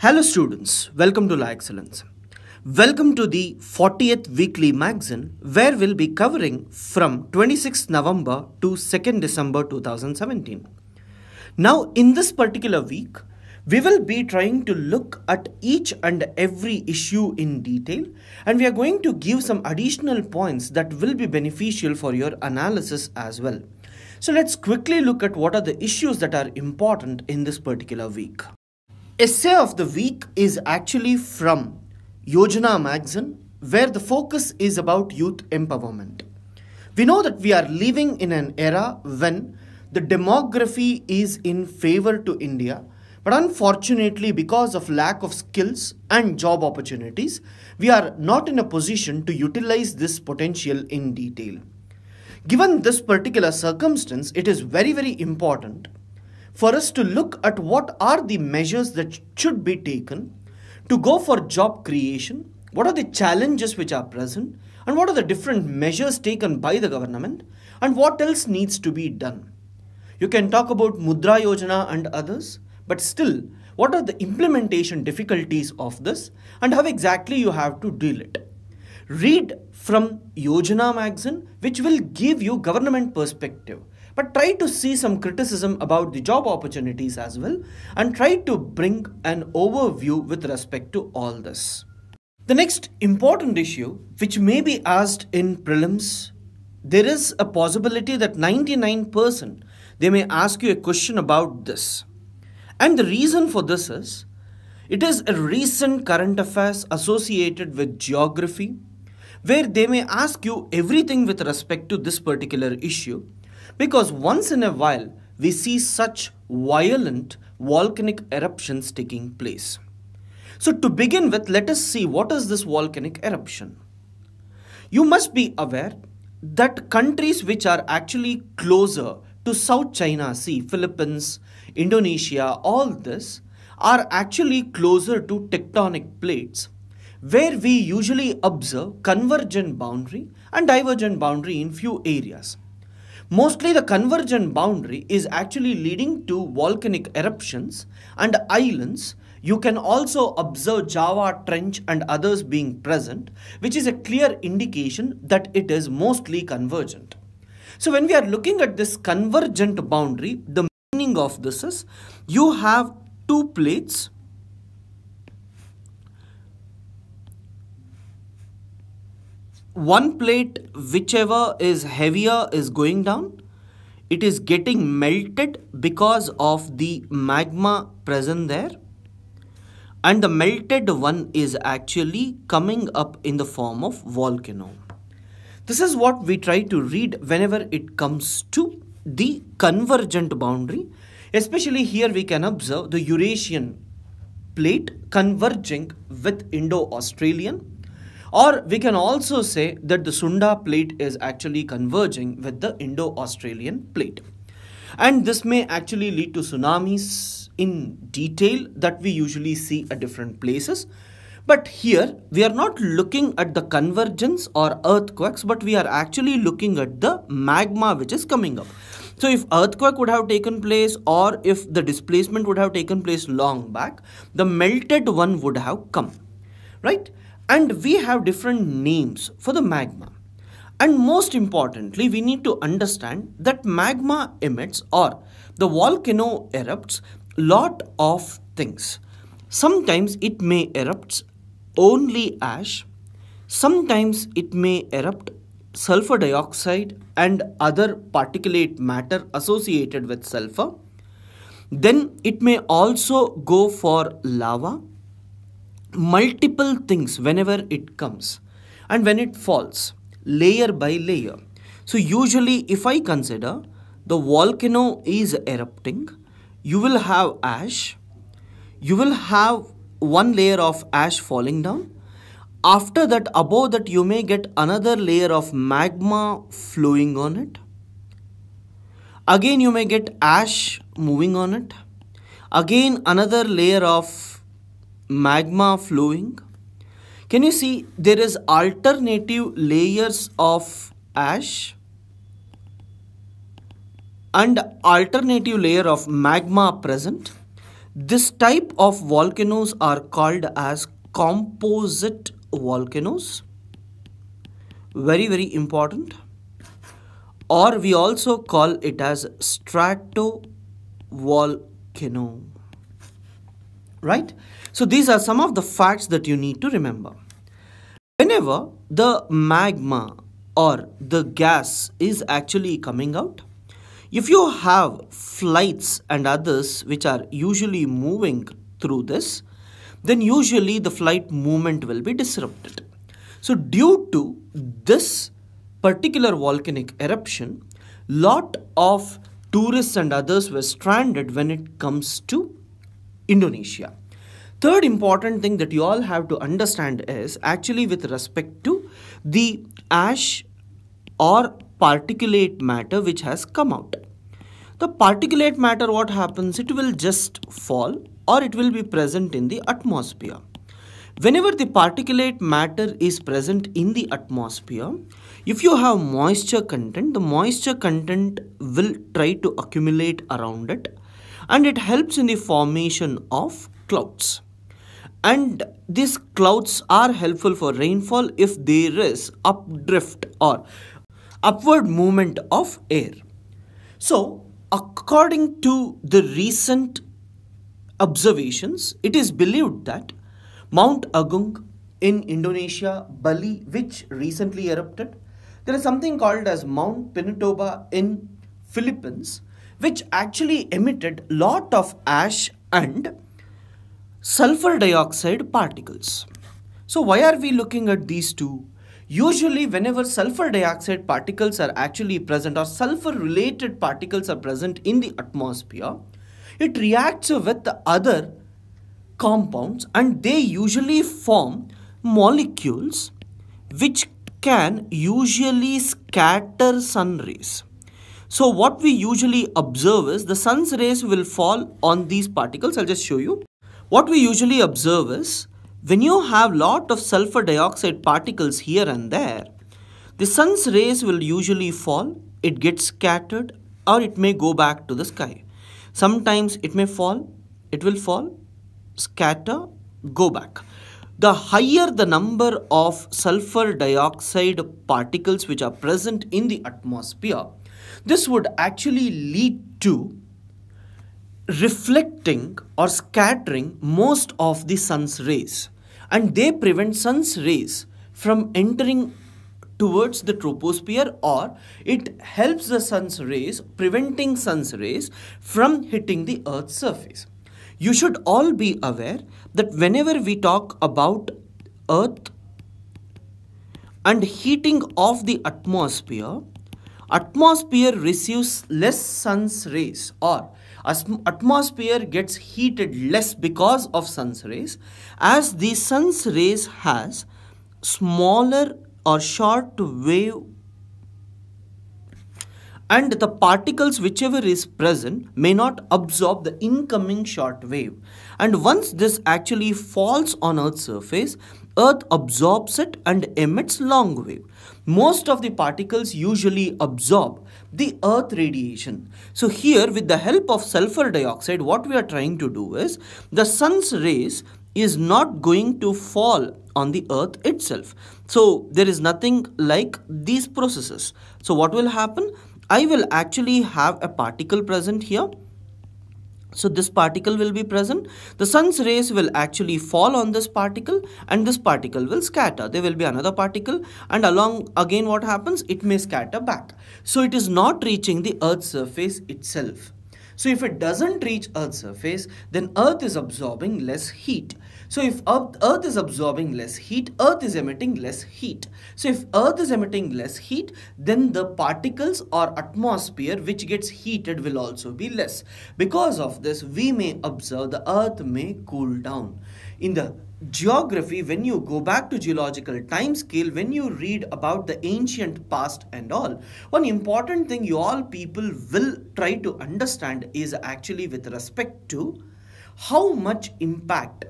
Hello students, welcome to La Excellence. Welcome to the 40th weekly magazine where we'll be covering from 26th November to 2nd December 2017. Now in this particular week, we will be trying to look at each and every issue in detail, and we are going to give some additional points that will be beneficial for your analysis as well. So let's quickly look at what are the issues that are important in this particular week. Essay of the week is actually from Yojana magazine, where the focus is about youth empowerment. We know that we are living in an era when the demography is in favor to India, but unfortunately because of lack of skills and job opportunities, we are not in a position to utilize this potential in detail. Given this particular circumstance, it is very important for us to look at what are the measures that should be taken to go for job creation, what are the challenges which are present, and what are the different measures taken by the government, and what else needs to be done. You can talk about Mudra Yojana and others, but still, what are the implementation difficulties of this, and how exactly you have to deal it. Read from Yojana magazine, which will give you government perspective. But try to see some criticism about the job opportunities as well, and try to bring an overview with respect to all this. The next important issue which may be asked in prelims, there is a possibility that 99% they may ask you a question about this. And the reason for this is, it is a recent current affairs associated with geography, where they may ask you everything with respect to this particular issue. Because once in a while, we see such violent volcanic eruptions taking place. So to begin with, let us see what is this volcanic eruption. You must be aware that countries which are actually closer to South China Sea, Philippines, Indonesia, all this are actually closer to tectonic plates, where we usually observe convergent boundary and divergent boundary in few areas. Mostly the convergent boundary is actually leading to volcanic eruptions and islands. You can also observe Java Trench and others being present, which is a clear indication that it is mostly convergent. So when we are looking at this convergent boundary, the meaning of this is you have two plates. One plate, whichever is heavier, is going down. It is getting melted because of the magma present there. And the melted one is actually coming up in the form of volcano. This is what we try to read whenever it comes to the convergent boundary. Especially here we can observe the Eurasian plate converging with Indo-Australian. Or we can also say that the Sunda plate is actually converging with the Indo-Australian plate. And this may actually lead to tsunamis in detail that we usually see at different places. But here we are not looking at the convergence or earthquakes, but we are actually looking at the magma which is coming up. So if earthquake would have taken place, or if the displacement would have taken place long back, the melted one would have come, right? And we have different names for the magma. And most importantly, we need to understand that magma emits, or the volcano erupts, lot of things. Sometimes it may erupt only ash. Sometimes it may erupt sulfur dioxide and other particulate matter associated with sulfur. Then it may also go for lava. Multiple things whenever it comes and when it falls layer by layer. So usually if I consider the volcano is erupting, you will have ash, you will have one layer of ash falling down. After that, above that, you may get another layer of magma flowing on it. Again you may get ash moving on it. Again another layer of magma flowing. Can you see there is alternative layers of ash and alternative layer of magma present. This type of volcanoes are called as composite volcanoes. Very, very important. Or we also call it as stratovolcano. Right? So these are some of the facts that you need to remember. Whenever the magma or the gas is actually coming out, if you have flights and others which are usually moving through this, then usually the flight movement will be disrupted. So due to this particular volcanic eruption, lot of tourists and others were stranded when it comes to Indonesia. Third important thing that you all have to understand is actually with respect to the ash or particulate matter which has come out. The particulate matter, what happens? It will just fall or it will be present in the atmosphere. Whenever the particulate matter is present in the atmosphere, if you have moisture content, the moisture content will try to accumulate around it and it helps in the formation of clouds. And these clouds are helpful for rainfall if there is updrift or upward movement of air. So, according to the recent observations, it is believed that Mount Agung in Indonesia, Bali, which recently erupted, there is something called as Mount Pinatubo in Philippines, which actually emitted lot of ash and sulfur dioxide particles. So why are we looking at these two? Usually whenever sulfur dioxide particles are actually present or sulfur related particles are present in the atmosphere, it reacts with the other compounds and they usually form molecules which can usually scatter sun rays. So what we usually observe is the sun's rays will fall on these particles. I'll just show you. What we usually observe is when you have lot of sulfur dioxide particles here and there, the sun's rays will usually fall, it gets scattered or it may go back to the sky. Sometimes it may fall, it will fall, scatter, go back. The higher the number of sulfur dioxide particles which are present in the atmosphere, this would actually lead to reflecting or scattering most of the sun's rays, and they prevent sun's rays from entering towards the troposphere, or it helps the sun's rays, preventing sun's rays from hitting the earth's surface. You should all be aware that whenever we talk about earth and heating of the atmosphere receives less sun's rays, or atmosphere gets heated less because of sun's rays, as the sun's rays has smaller or short wave, and the particles whichever is present may not absorb the incoming short wave, and once this actually falls on Earth's surface, Earth absorbs it and emits long wave. Most of the particles usually absorb the Earth radiation. So here with the help of sulfur dioxide, what we are trying to do is the sun's rays is not going to fall on the earth itself. So there is nothing like these processes. So what will happen? I will actually have a particle present here. So this particle will be present. The sun's rays will actually fall on this particle and this particle will scatter. There will be another particle and along again what happens? It may scatter back. So it is not reaching the Earth's surface itself. So if it doesn't reach Earth's surface, then Earth is absorbing less heat. So if Earth is absorbing less heat, Earth is emitting less heat. So if Earth is emitting less heat, then the particles or atmosphere which gets heated will also be less. Because of this, we may observe the Earth may cool down. In the geography, when you go back to geological time scale, when you read about the ancient past and all, one important thing you all people will try to understand is actually with respect to how much impact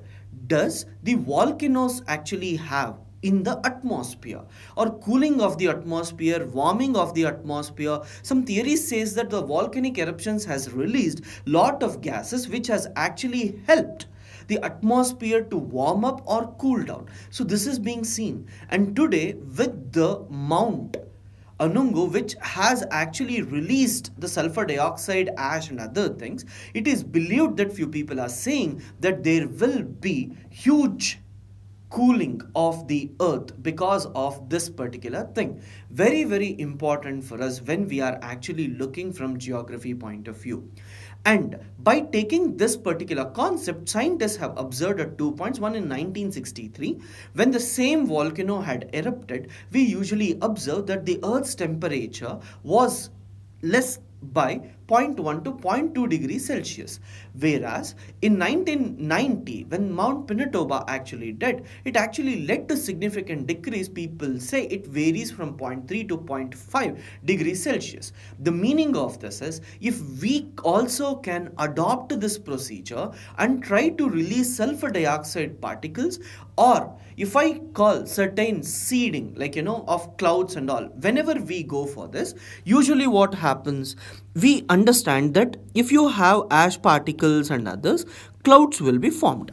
does the volcanoes actually have in the atmosphere, or cooling of the atmosphere, warming of the atmosphere. Some theories says that the volcanic eruptions has released lot of gases which has actually helped the atmosphere to warm up or cool down. So this is being seen, and today with the Mount Anungu, which has actually released the sulfur dioxide, ash and other things, it is believed that few people are saying that there will be huge cooling of the earth because of this particular thing. Very, very important for us when we are actually looking from geography point of view. And by taking this particular concept, scientists have observed at 2 points. One in 1963, when the same volcano had erupted, we usually observe that the Earth's temperature was less by 0.1 to 0.2 degrees Celsius. Whereas in 1990, when Mount Pinatubo actually did, it actually led to significant decrease. People say it varies from 0.3 to 0.5 degrees Celsius. The meaning of this is, if we also can adopt this procedure and try to release sulfur dioxide particles, or if I call certain seeding, like of clouds and all, whenever we go for this, usually what happens, we understand that if you have ash particles and others, clouds will be formed.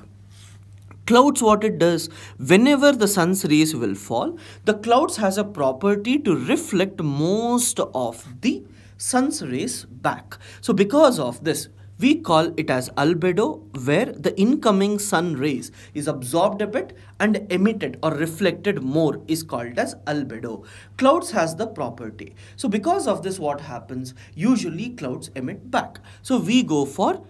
Clouds, what it does, whenever the sun's rays will fall, the clouds has a property to reflect most of the sun's rays back. So because of this, we call it as albedo, where the incoming sun rays is absorbed a bit and emitted or reflected more is called as albedo. Clouds has the property. So because of this, what happens? Usually clouds emit back. So we go for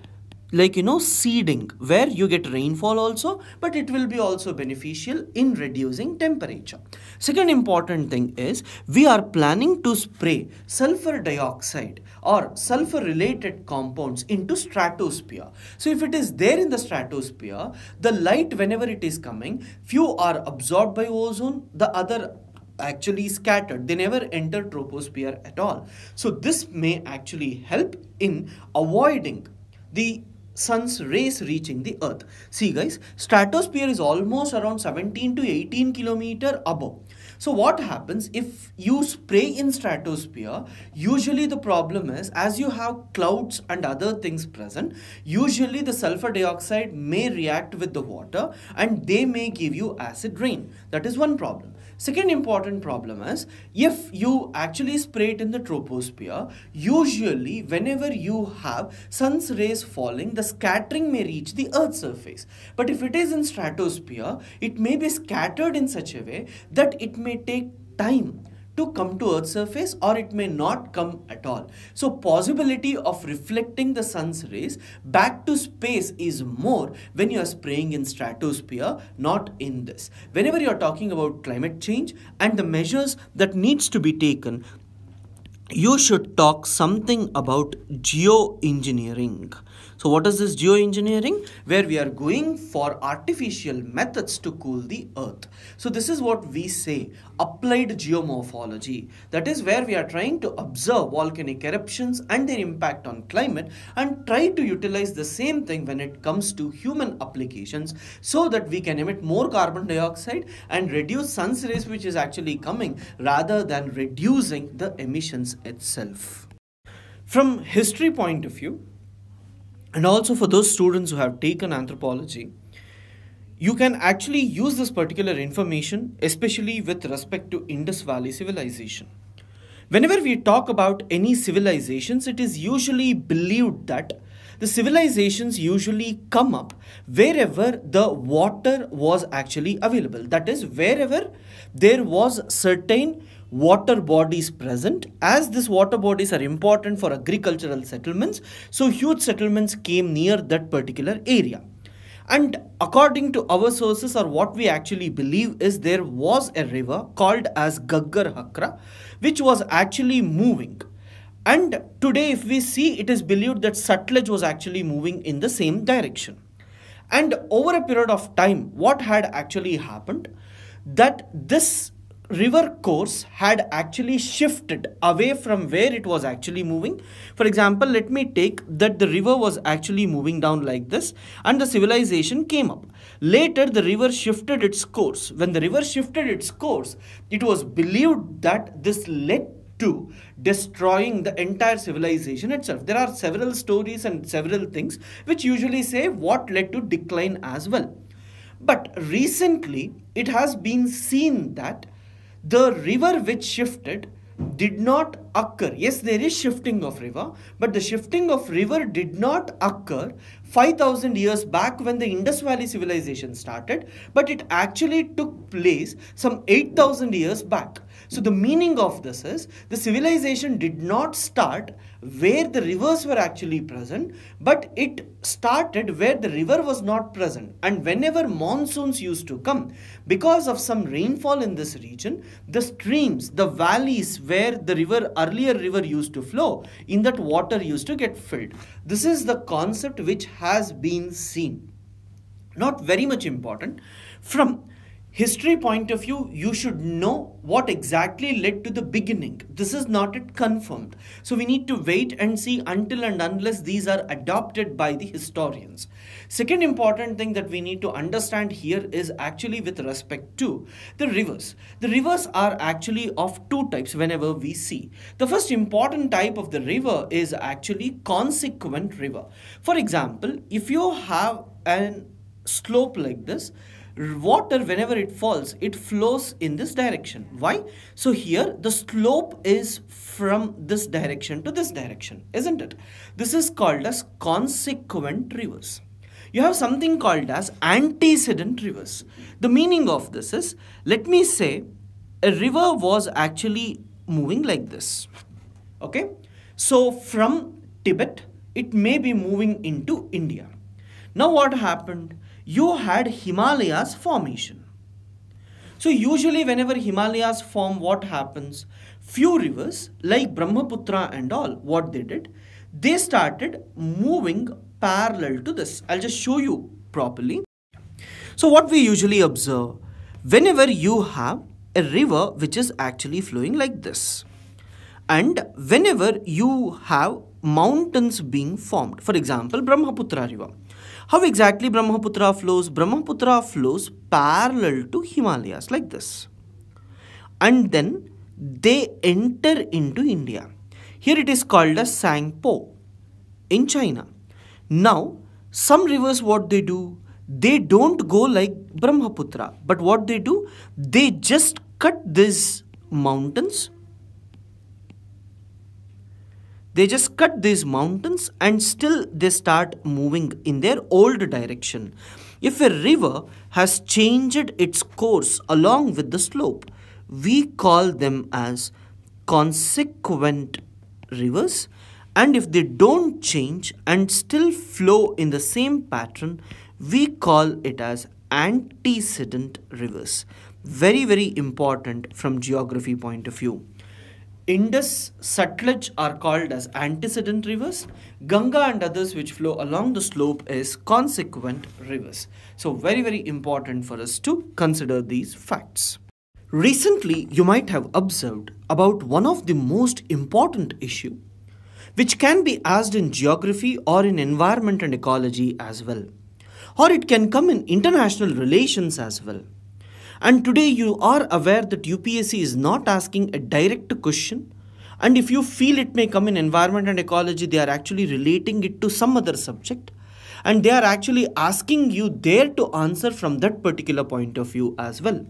seeding, where you get rainfall also, but it will be also beneficial in reducing temperature. Second important thing is, we are planning to spray sulfur dioxide or sulfur related compounds into stratosphere. So if it is there in the stratosphere, the light, whenever it is coming, few are absorbed by ozone, the other actually scattered. They never enter troposphere at all. So this may actually help in avoiding the sun's rays reaching the earth. See guys, stratosphere is almost around 17 to 18 kilometer above. So what happens if you spray in stratosphere? Usually the problem is, as you have clouds and other things present, usually the sulfur dioxide may react with the water and they may give you acid rain. That is one problem. Second important problem is, if you actually spray it in the troposphere, usually whenever you have sun's rays falling, the scattering may reach the earth's surface. But if it is in stratosphere, it may be scattered in such a way that it may take time to come to earth's surface, or it may not come at all. So possibility of reflecting the sun's rays back to space is more when you are spraying in stratosphere, not in this. Whenever you are talking about climate change and the measures that needs to be taken, you should talk something about geoengineering. So what is this geoengineering? Where we are going for artificial methods to cool the earth. So this is what we say, applied geomorphology. That is where we are trying to observe volcanic eruptions and their impact on climate and try to utilize the same thing when it comes to human applications, so that we can emit more carbon dioxide and reduce sun's rays which is actually coming, rather than reducing the emissions itself. From history point of view, and also for those students who have taken anthropology, you can actually use this particular information, especially with respect to Indus Valley civilization. Whenever we talk about any civilizations, it is usually believed that the civilizations usually come up wherever the water was actually available. That is, wherever there was certain water bodies present. As these water bodies are important for agricultural settlements, so huge settlements came near that particular area. And according to our sources, or what we actually believe, is there was a river called as Gaggar Hakra, which was actually moving. And today if we see, it is believed that Sutlej was actually moving in the same direction. And over a period of time, what had actually happened, that this river course had actually shifted away from where it was actually moving. For example, let me take that the river was actually moving down like this and the civilization came up. Later, the river shifted its course. When the river shifted its course, it was believed that this led to destroying the entire civilization itself. There are several stories and several things which usually say what led to decline as well. But recently, it has been seen that the river which shifted did not occur. Yes, there is shifting of river, but the shifting of river did not occur 5,000 years back when the Indus Valley civilization started, but it actually took place some 8,000 years back. So the meaning of this is the civilization did not start where the rivers were actually present, but it started where the river was not present. And whenever monsoons used to come, because of some rainfall in this region, the streams, the valleys where the earlier river used to flow, in that water used to get filled. This is the concept which has been seen. Not very much important. From history point of view, you should know what exactly led to the beginning. This is not yet confirmed. So we need to wait and see until and unless these are adopted by the historians. Second important thing that we need to understand here is actually with respect to the rivers. The rivers are actually of two types whenever we see. The first important type of the river is actually consequent river. For example, if you have an slope like this, water whenever it falls, it flows in this direction. Why? So here the slope is from this direction to this direction, isn't it? This is called as consequent rivers. You have something called as antecedent rivers. The meaning of this is, let me say a river was actually moving like this. Okay, so from Tibet it may be moving into India. Now what happened? You had Himalayas formation. So usually whenever Himalayas form, what happens? Few rivers like Brahmaputra and all, what they did, they started moving parallel to this. I'll just show you properly. So what we usually observe, whenever you have a river which is actually flowing like this, and whenever you have mountains being formed, for example, Brahmaputra river. How exactly Brahmaputra flows? Brahmaputra flows parallel to Himalayas like this. And then they enter into India. Here it is called as Sangpo in China. Now, some rivers, what they do? They don't go like Brahmaputra. But what they do? They just cut these mountains. They just cut these mountains and still they start moving in their old direction. If a river has changed its course along with the slope, we call them as consequent rivers. And if they don't change and still flow in the same pattern, we call it as antecedent rivers. Very, very important from geography point of view. Indus, Sutlej are called as antecedent rivers. Ganga and others which flow along the slope is consequent rivers. So very, very important for us to consider these facts. Recently, you might have observed about one of the most important issue which can be asked in geography or in environment and ecology as well. Or it can come in international relations as well. And today you are aware that UPSC is not asking a direct question, and if you feel it may come in environment and ecology, they are actually relating it to some other subject and they are actually asking you there to answer from that particular point of view as well.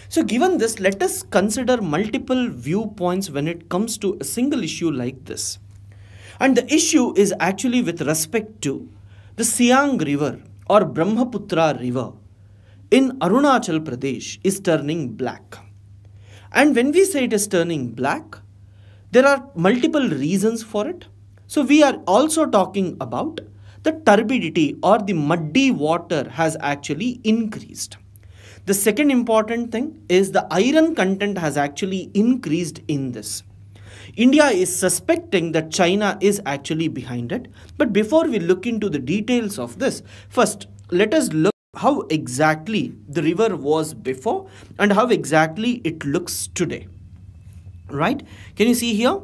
So given this, let us consider multiple viewpoints when it comes to a single issue like this. And the issue is actually with respect to the Siang River or Brahmaputra River in Arunachal Pradesh is turning black. And when we say it is turning black, there are multiple reasons for it. So we are also talking about the turbidity or the muddy water has actually increased. The second important thing is the iron content has actually increased in this. India is suspecting that China is actually behind it. But before we look into the details of this, first let us look how exactly the river was before and how exactly it looks today. Right? Can you see here?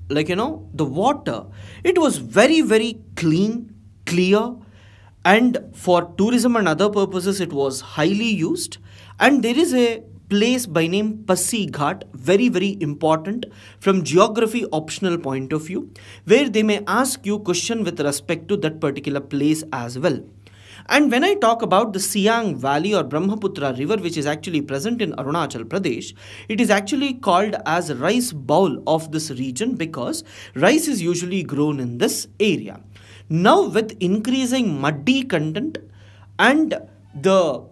Like, the water, it was very, very clean, clear, and for tourism and other purposes, it was highly used. And there is a place by name Passi Ghat, very, very important from geography optional point of view, where they may ask you question with respect to that particular place as well. And when I talk about the Siang Valley or Brahmaputra River, which is actually present in Arunachal Pradesh, it is actually called as rice bowl of this region because rice is usually grown in this area. Now, with increasing muddy content and the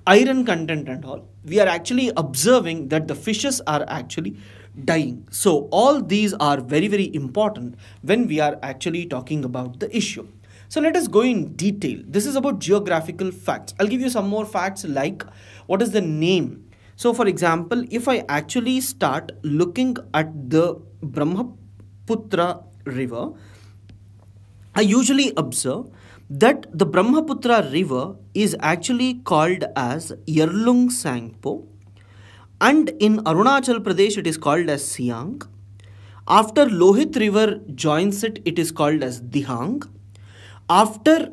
iron content and all, we are actually observing that the fishes are actually dying. So, all these are very, very important when we are actually talking about the issue. So let us go in detail. This is about geographical facts. I'll give you some more facts like what is the name. So for example, if I actually start looking at the Brahmaputra river, I usually observe that the Brahmaputra river is actually called as Yerlung Sangpo, and in Arunachal Pradesh it is called as Siang. After Lohit river joins it, it is called as Dihang. After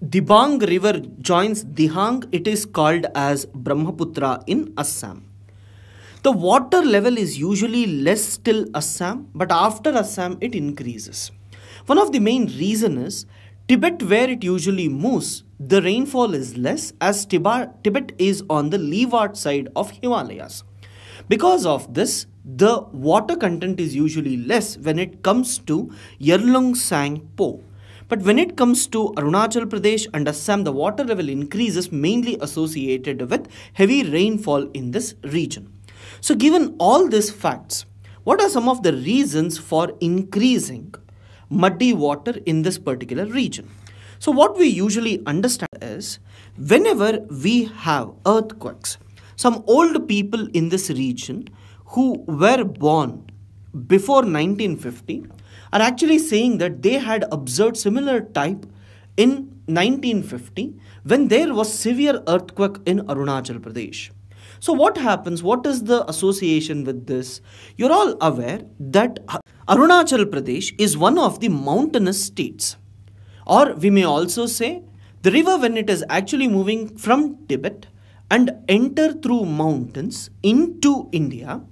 Dibang river joins Dihang, it is called as Brahmaputra in Assam. The water level is usually less till Assam, but after Assam it increases. One of the main reasons is Tibet, where it usually moves, the rainfall is less as Tibet is on the leeward side of Himalayas. Because of this, the water content is usually less when it comes to Yerlung Sangpo. But when it comes to Arunachal Pradesh and Assam, the water level increases mainly associated with heavy rainfall in this region. So given all these facts, what are some of the reasons for increasing muddy water in this particular region? So what we usually understand is whenever we have earthquakes, some old people in this region who were born before 1950 are actually saying that they had observed similar type in 1950 when there was severe earthquake in Arunachal Pradesh. So what happens? What is the association with this? You're all aware that Arunachal Pradesh is one of the mountainous states. Or we may also say the river, when it is actually moving from Tibet and enter through mountains into India,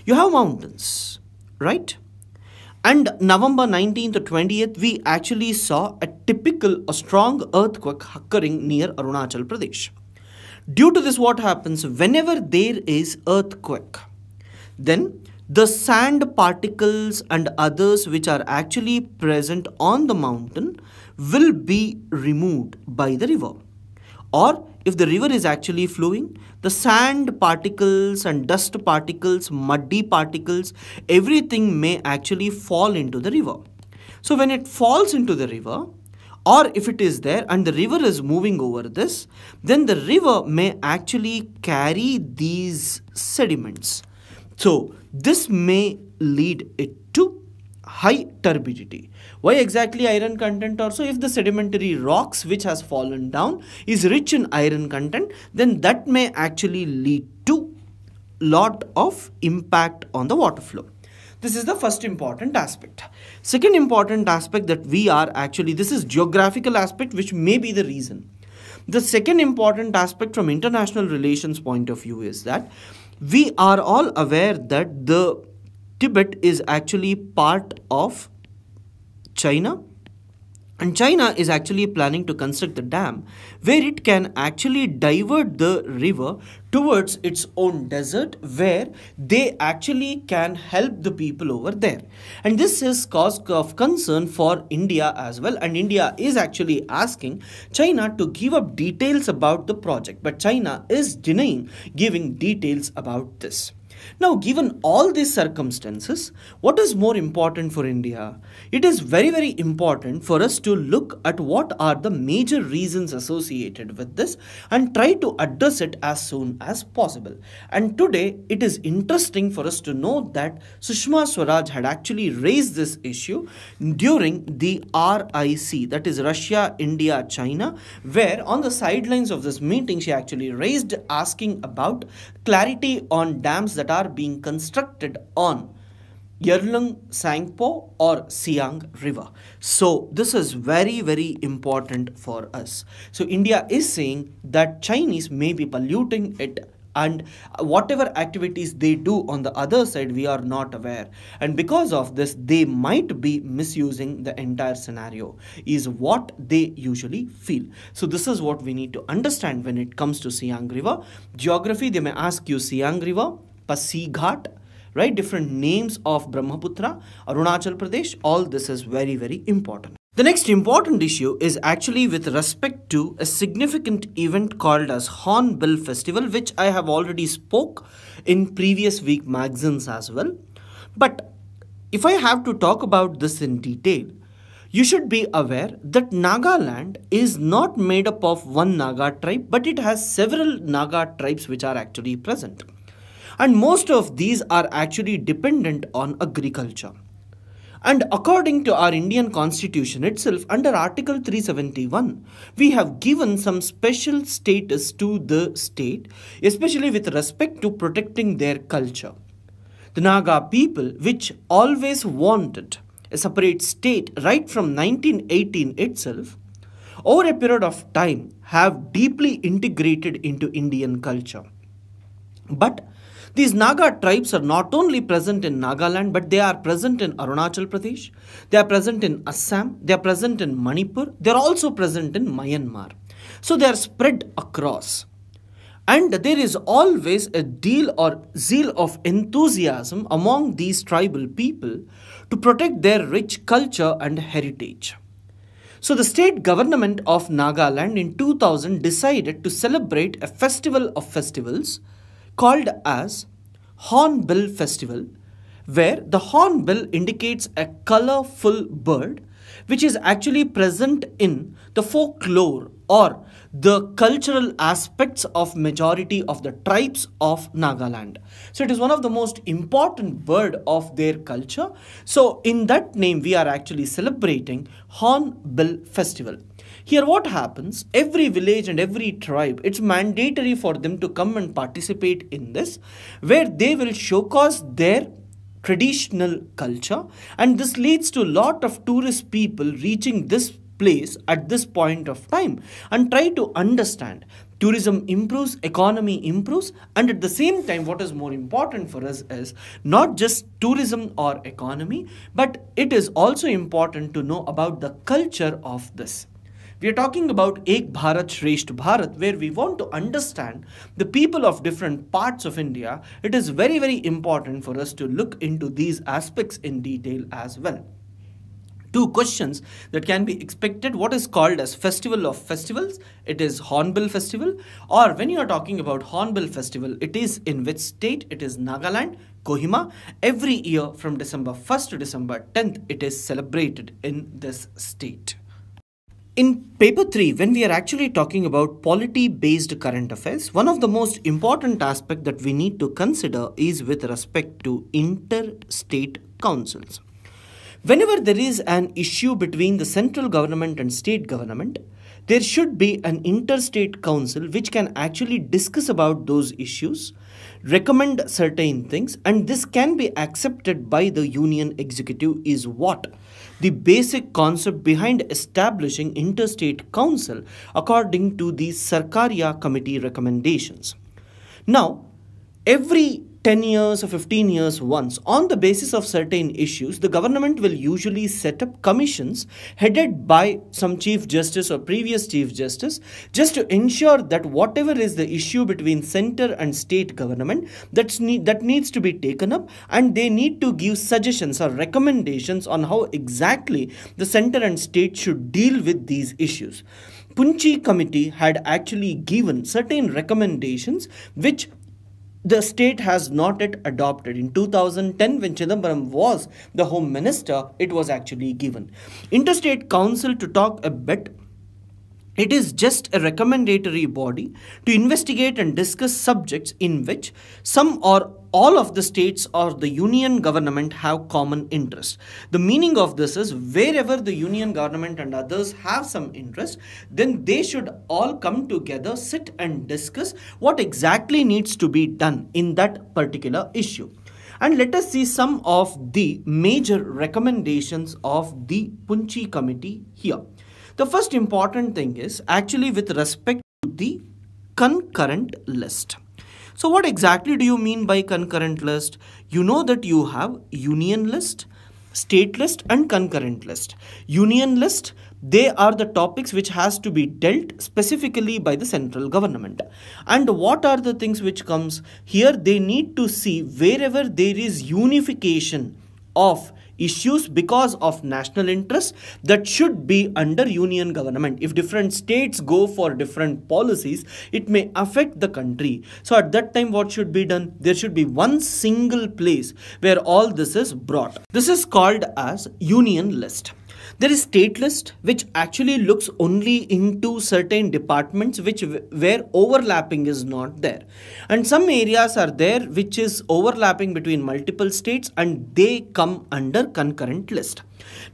you have mountains, right? And November 19th to 20th, we actually saw a strong earthquake occurring near Arunachal Pradesh. Due to this, what happens? Whenever there is earthquake, then the sand particles and others which are actually present on the mountain will be removed by the river. Or if the river is actually flowing, the sand particles and dust particles, muddy particles, everything may actually fall into the river. So when it falls into the river, or if it is there and the river is moving over this, then the river may actually carry these sediments. So this may lead it to high turbidity. Why exactly iron content also? If the sedimentary rocks which has fallen down is rich in iron content, then that may actually lead to lot of impact on the water flow. This is the first important aspect. Second important aspect that we are actually, this is geographical aspect which may be the reason. The second important aspect from international relations point of view is that we are all aware that the Tibet is actually part of China, and China is actually planning to construct the dam where it can actually divert the river towards its own desert, where they actually can help the people over there. And this is cause of concern for India as well, and India is actually asking China to give up details about the project, but China is denying giving details about this. Now, given all these circumstances, what is more important for India? It is very, very important for us to look at what are the major reasons associated with this and try to address it as soon as possible. And today, it is interesting for us to know that Sushma Swaraj had actually raised this issue during the RIC, that is Russia, India, China, where on the sidelines of this meeting, she actually raised asking about clarity on dams that are being constructed on Yerlung Sangpo or Siang River. So this is very, very important for us. So India is saying that Chinese may be polluting it, and whatever activities they do on the other side, we are not aware. And because of this, they might be misusing the entire scenario, is what they usually feel. So this is what we need to understand when it comes to Siang River. Geography, they may ask you Siang River, Pasighat, right? Different names of Brahmaputra, Arunachal Pradesh, all this is very, very important. The next important issue is actually with respect to a significant event called as Hornbill Festival, which I have already spoke in previous week magazines as well. But if I have to talk about this in detail, you should be aware that Nagaland is not made up of one Naga tribe, but it has several Naga tribes which are actually present. And most of these are actually dependent on agriculture. And according to our Indian constitution itself, under Article 371, we have given some special status to the state, especially with respect to protecting their culture. The Naga people, which always wanted a separate state right from 1918 itself, over a period of time have deeply integrated into Indian culture. But these Naga tribes are not only present in Nagaland, but they are present in Arunachal Pradesh, they are present in Assam, they are present in Manipur, they are also present in Myanmar. So they are spread across. And there is always a deal or zeal of enthusiasm among these tribal people to protect their rich culture and heritage. So the state government of Nagaland in 2000 decided to celebrate a festival of festivals called as Hornbill Festival, where the hornbill indicates a colorful bird which is actually present in the folklore or the cultural aspects of majority of the tribes of Nagaland. So it is one of the most important bird of their culture. So in that name, we are actually celebrating Hornbill Festival. Here what happens, every village and every tribe, it's mandatory for them to come and participate in this, where they will showcase their traditional culture, and this leads to a lot of tourist people reaching this place at this point of time and try to understand. Tourism improves, economy improves, and at the same time what is more important for us is not just tourism or economy, but it is also important to know about the culture of this. We are talking about Ek Bharat Shresth Bharat, where we want to understand the people of different parts of India. It is very, very important for us to look into these aspects in detail as well. Two questions that can be expected: what is called as Festival of Festivals? It is Hornbill Festival. Or when you are talking about Hornbill Festival, it is in which state? It is Nagaland, Kohima. Every year from December 1st to December 10th, it is celebrated in this state. In paper 3, when we are actually talking about polity-based current affairs, one of the most important aspects that we need to consider is with respect to interstate councils. Whenever there is an issue between the central government and state government, there should be an interstate council which can actually discuss about those issues, recommend certain things, and this can be accepted by the union executive is what the basic concept behind establishing interstate council according to the Sarkaria committee recommendations. Now, every 10 years or 15 years once, on the basis of certain issues, the government will usually set up commissions headed by some chief justice or previous chief justice, just to ensure that whatever is the issue between center and state government, that needs to be taken up, and they need to give suggestions or recommendations on how exactly the center and state should deal with these issues. Punchi committee had actually given certain recommendations which the state has not yet adopted. In 2010, when Chidambaram was the Home Minister, it was actually given. Interstate Council, to talk a bit, it is just a recommendatory body to investigate and discuss subjects in which some or all of the states or the union government have common interest. The meaning of this is wherever the union government and others have some interest, then they should all come together, sit and discuss what exactly needs to be done in that particular issue. And let us see some of the major recommendations of the Punchi committee here. The first important thing is actually with respect to the concurrent list. So what exactly do you mean by concurrent list? You know that you have union list, state list and concurrent list. Union list, they are the topics which has to be dealt specifically by the central government. And what are the things which comes here? They need to see wherever there is unification of issues because of national interest, that should be under union government. If different states go for different policies, it may affect the country. So at that time, what should be done? There should be one single place where all this is brought. This is called as union list. There is state list, which actually looks only into certain departments where overlapping is not there. And some areas are there which is overlapping between multiple states and they come under concurrent list.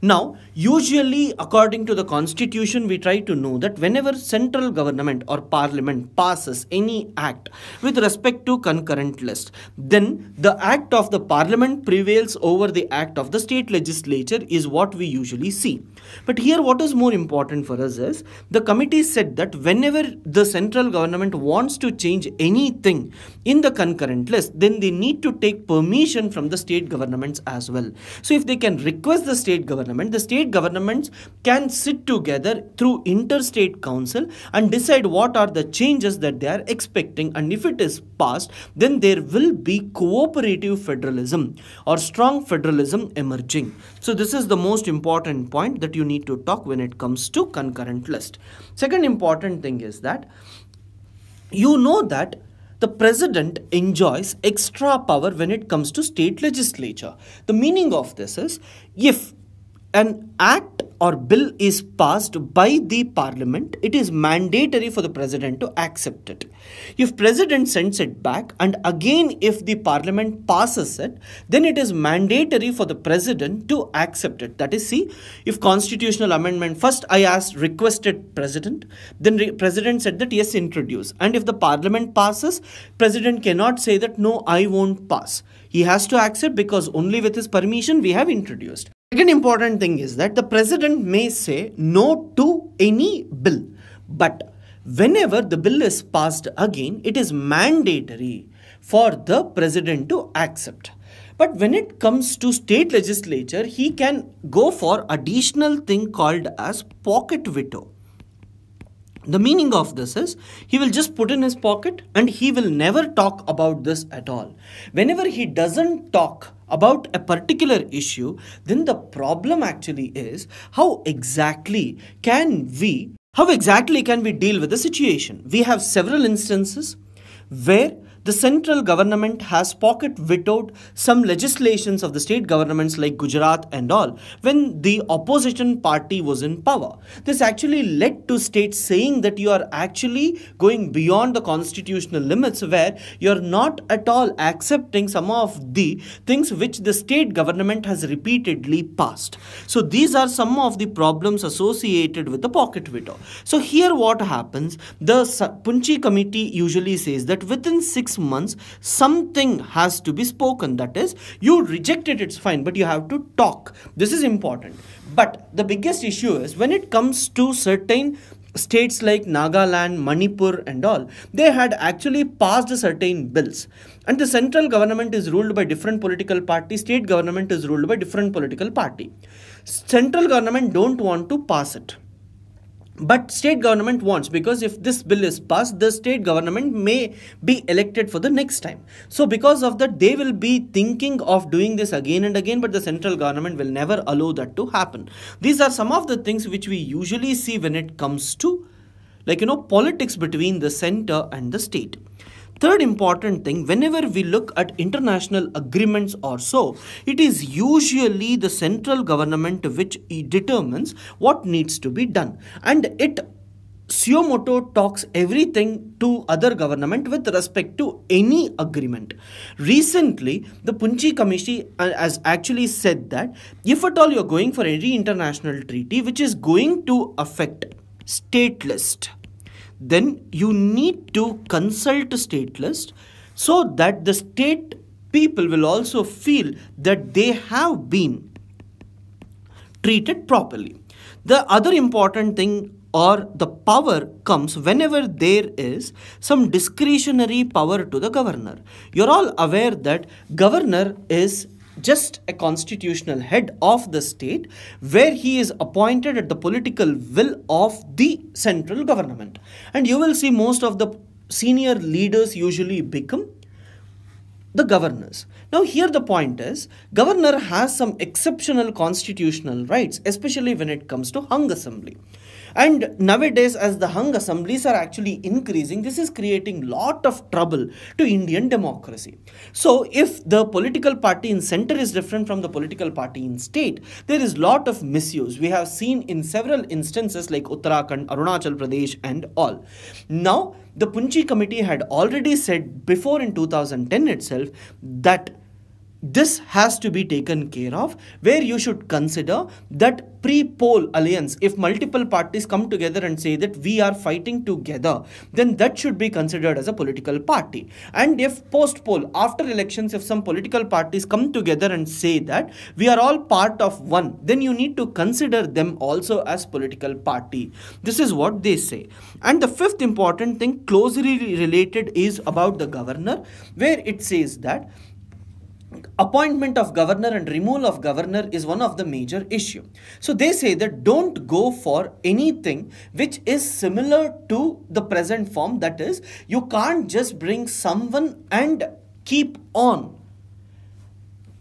Now, usually according to the constitution, we try to know that whenever central government or parliament passes any act with respect to concurrent list, then the act of the parliament prevails over the act of the state legislature is what we usually see. But here what is more important for us is the committee said that whenever the central government wants to change anything in the concurrent list, then they need to take permission from the state governments as well. So if they can request the state governments can sit together through Interstate Council and decide what are the changes that they are expecting, and if it is passed, then there will be cooperative federalism or strong federalism emerging. So this is the most important point that you need to talk when it comes to concurrent list. Second important thing is that you know that the president enjoys extra power when it comes to state legislature. The meaning of this is if an act or bill is passed by the parliament, it is mandatory for the president to accept it. If president sends it back and again if the parliament passes it, then it is mandatory for the president to accept it. That is, see, if constitutional amendment, first IAS requested president, then president said that yes, introduce. And if the parliament passes, president cannot say that no, I won't pass. He has to accept because only with his permission we have introduced. Second important thing is that the president may say no to any bill, but whenever the bill is passed again, it is mandatory for the president to accept. But when it comes to state legislature, he can go for additional thing called as pocket veto. The meaning of this is he will just put in his pocket and he will never talk about this at all. Whenever he doesn't talk about a particular issue, then the problem actually is how exactly can we deal with the situation. We have several instances where the central government has pocket vetoed some legislations of the state governments like Gujarat and all when the opposition party was in power. This actually led to states saying that you are actually going beyond the constitutional limits where you are not at all accepting some of the things which the state government has repeatedly passed. So these are some of the problems associated with the pocket veto. So here what happens, the Punchi committee usually says that within 6 months something has to be spoken. That is, you reject it, it's fine, but you have to talk. This is important. But the biggest issue is when it comes to certain states like Nagaland, Manipur and all, they had actually passed certain bills. And the central government is ruled by different political party, state government is ruled by different political party. Central government don't want to pass it. But state government wants, because if this bill is passed, the state government may be elected for the next time. So because of that, they will be thinking of doing this again and again, but the central government will never allow that to happen. These are some of the things which we usually see when it comes to, politics between the center and the state. third important thing, whenever we look at international agreements or so, it is usually the central government which determines what needs to be done, and it suo moto talks everything to other government with respect to any agreement. Recently, the Punchi Committee has actually said that if at all you're going for any international treaty which is going to affect state list, then you need to consult state list so that the state people will also feel that they have been treated properly. The other important thing or the power comes whenever there is some discretionary power to the governor. You're all aware that governor is just a constitutional head of the state where he is appointed at the political will of the central government. And you will see most of the senior leaders usually become the governors. Now here the point is, governor has some exceptional constitutional rights, especially when it comes to hung assembly. And nowadays, as the hung assemblies are actually increasing, this is creating lot of trouble to Indian democracy. So if the political party in center is different from the political party in state, there is lot of misuse. We have seen in several instances like Uttarakhand, Arunachal Pradesh and all. Now, the Punchi Committee had already said before in 2010 itself that this has to be taken care of, where you should consider that pre-poll alliance, if multiple parties come together and say that we are fighting together, then that should be considered as a political party. And if post-poll, after elections, if some political parties come together and say that we are all part of one, then you need to consider them also as political party. This is what they say. And the fifth important thing closely related is about the governor, where it says that appointment of governor and removal of governor is one of the major issue. So they say that don't go for anything which is similar to the present form. That is, you can't just bring someone and keep on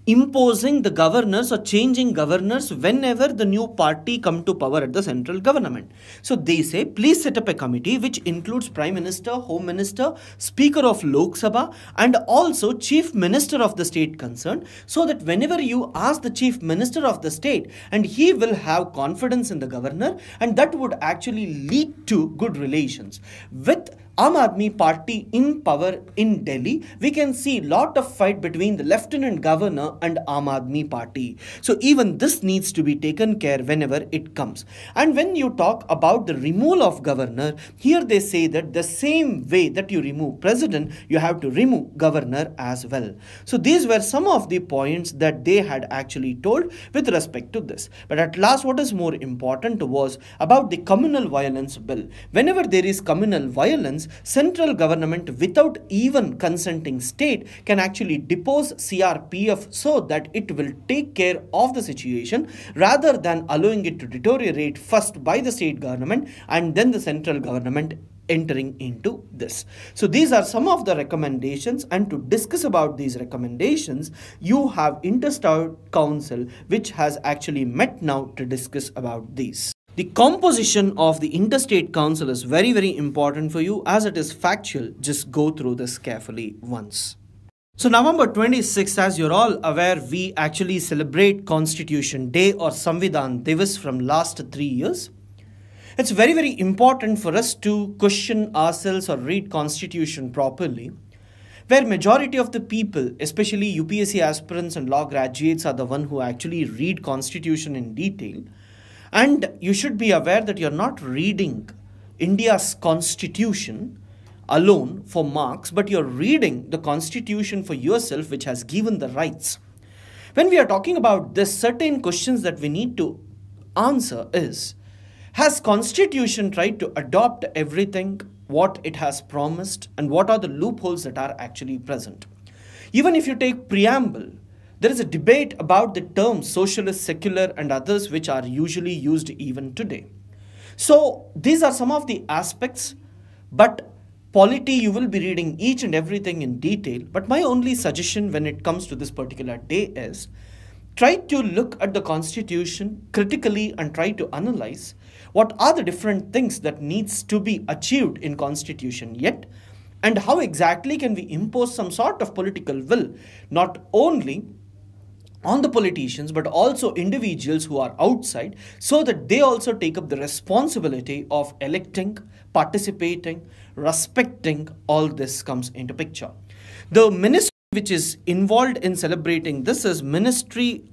imposing the governors or changing governors whenever the new party come to power at the central government. So they say, please set up a committee which includes Prime Minister, Home Minister, Speaker of Lok Sabha and also Chief Minister of the state concerned, so that whenever you ask the Chief Minister of the state, and he will have confidence in the governor, and that would actually lead to good relations. With Aam Aadmi Party in power in Delhi, we can see lot of fight between the Lieutenant Governor and Aam Aadmi Party. So even this needs to be taken care whenever it comes. And when you talk about the removal of governor, here they say that the same way that you remove president, you have to remove governor as well. So these were some of the points that they had actually told with respect to this. But at last, what is more important was about the communal violence bill. Whenever there is communal violence, central government without even consenting state can actually depose CRPF so that it will take care of the situation rather than allowing it to deteriorate first by the state government and then the central government entering into this. So these are some of the recommendations, and to discuss about these recommendations, you have Interstate Council which has actually met now to discuss about these. The composition of the Interstate Council is very, very important for you as it is factual. Just go through this carefully once. So November 26th, as you're all aware, we actually celebrate Constitution Day or Samvidhan Divas from last 3 years. It's very, very important for us to question ourselves or read Constitution properly, where majority of the people, especially UPSC aspirants and law graduates, are the one who actually read Constitution in detail. And you should be aware that you're not reading India's constitution alone for marks, but you're reading the constitution for yourself, which has given the rights. When we are talking about this, certain questions that we need to answer is, has constitution tried to adopt everything what it has promised, and what are the loopholes that are actually present? Even if you take preamble, there is a debate about the terms socialist, secular and others which are usually used even today. So these are some of the aspects, but polity you will be reading each and everything in detail. But my only suggestion when it comes to this particular day is, try to look at the constitution critically and try to analyze what are the different things that needs to be achieved in constitution yet, And how exactly can we impose some sort of political will, not only on the politicians but also individuals who are outside, so that they also take up the responsibility of electing, participating, respecting. All this comes into picture. The ministry which is involved in celebrating this is Ministry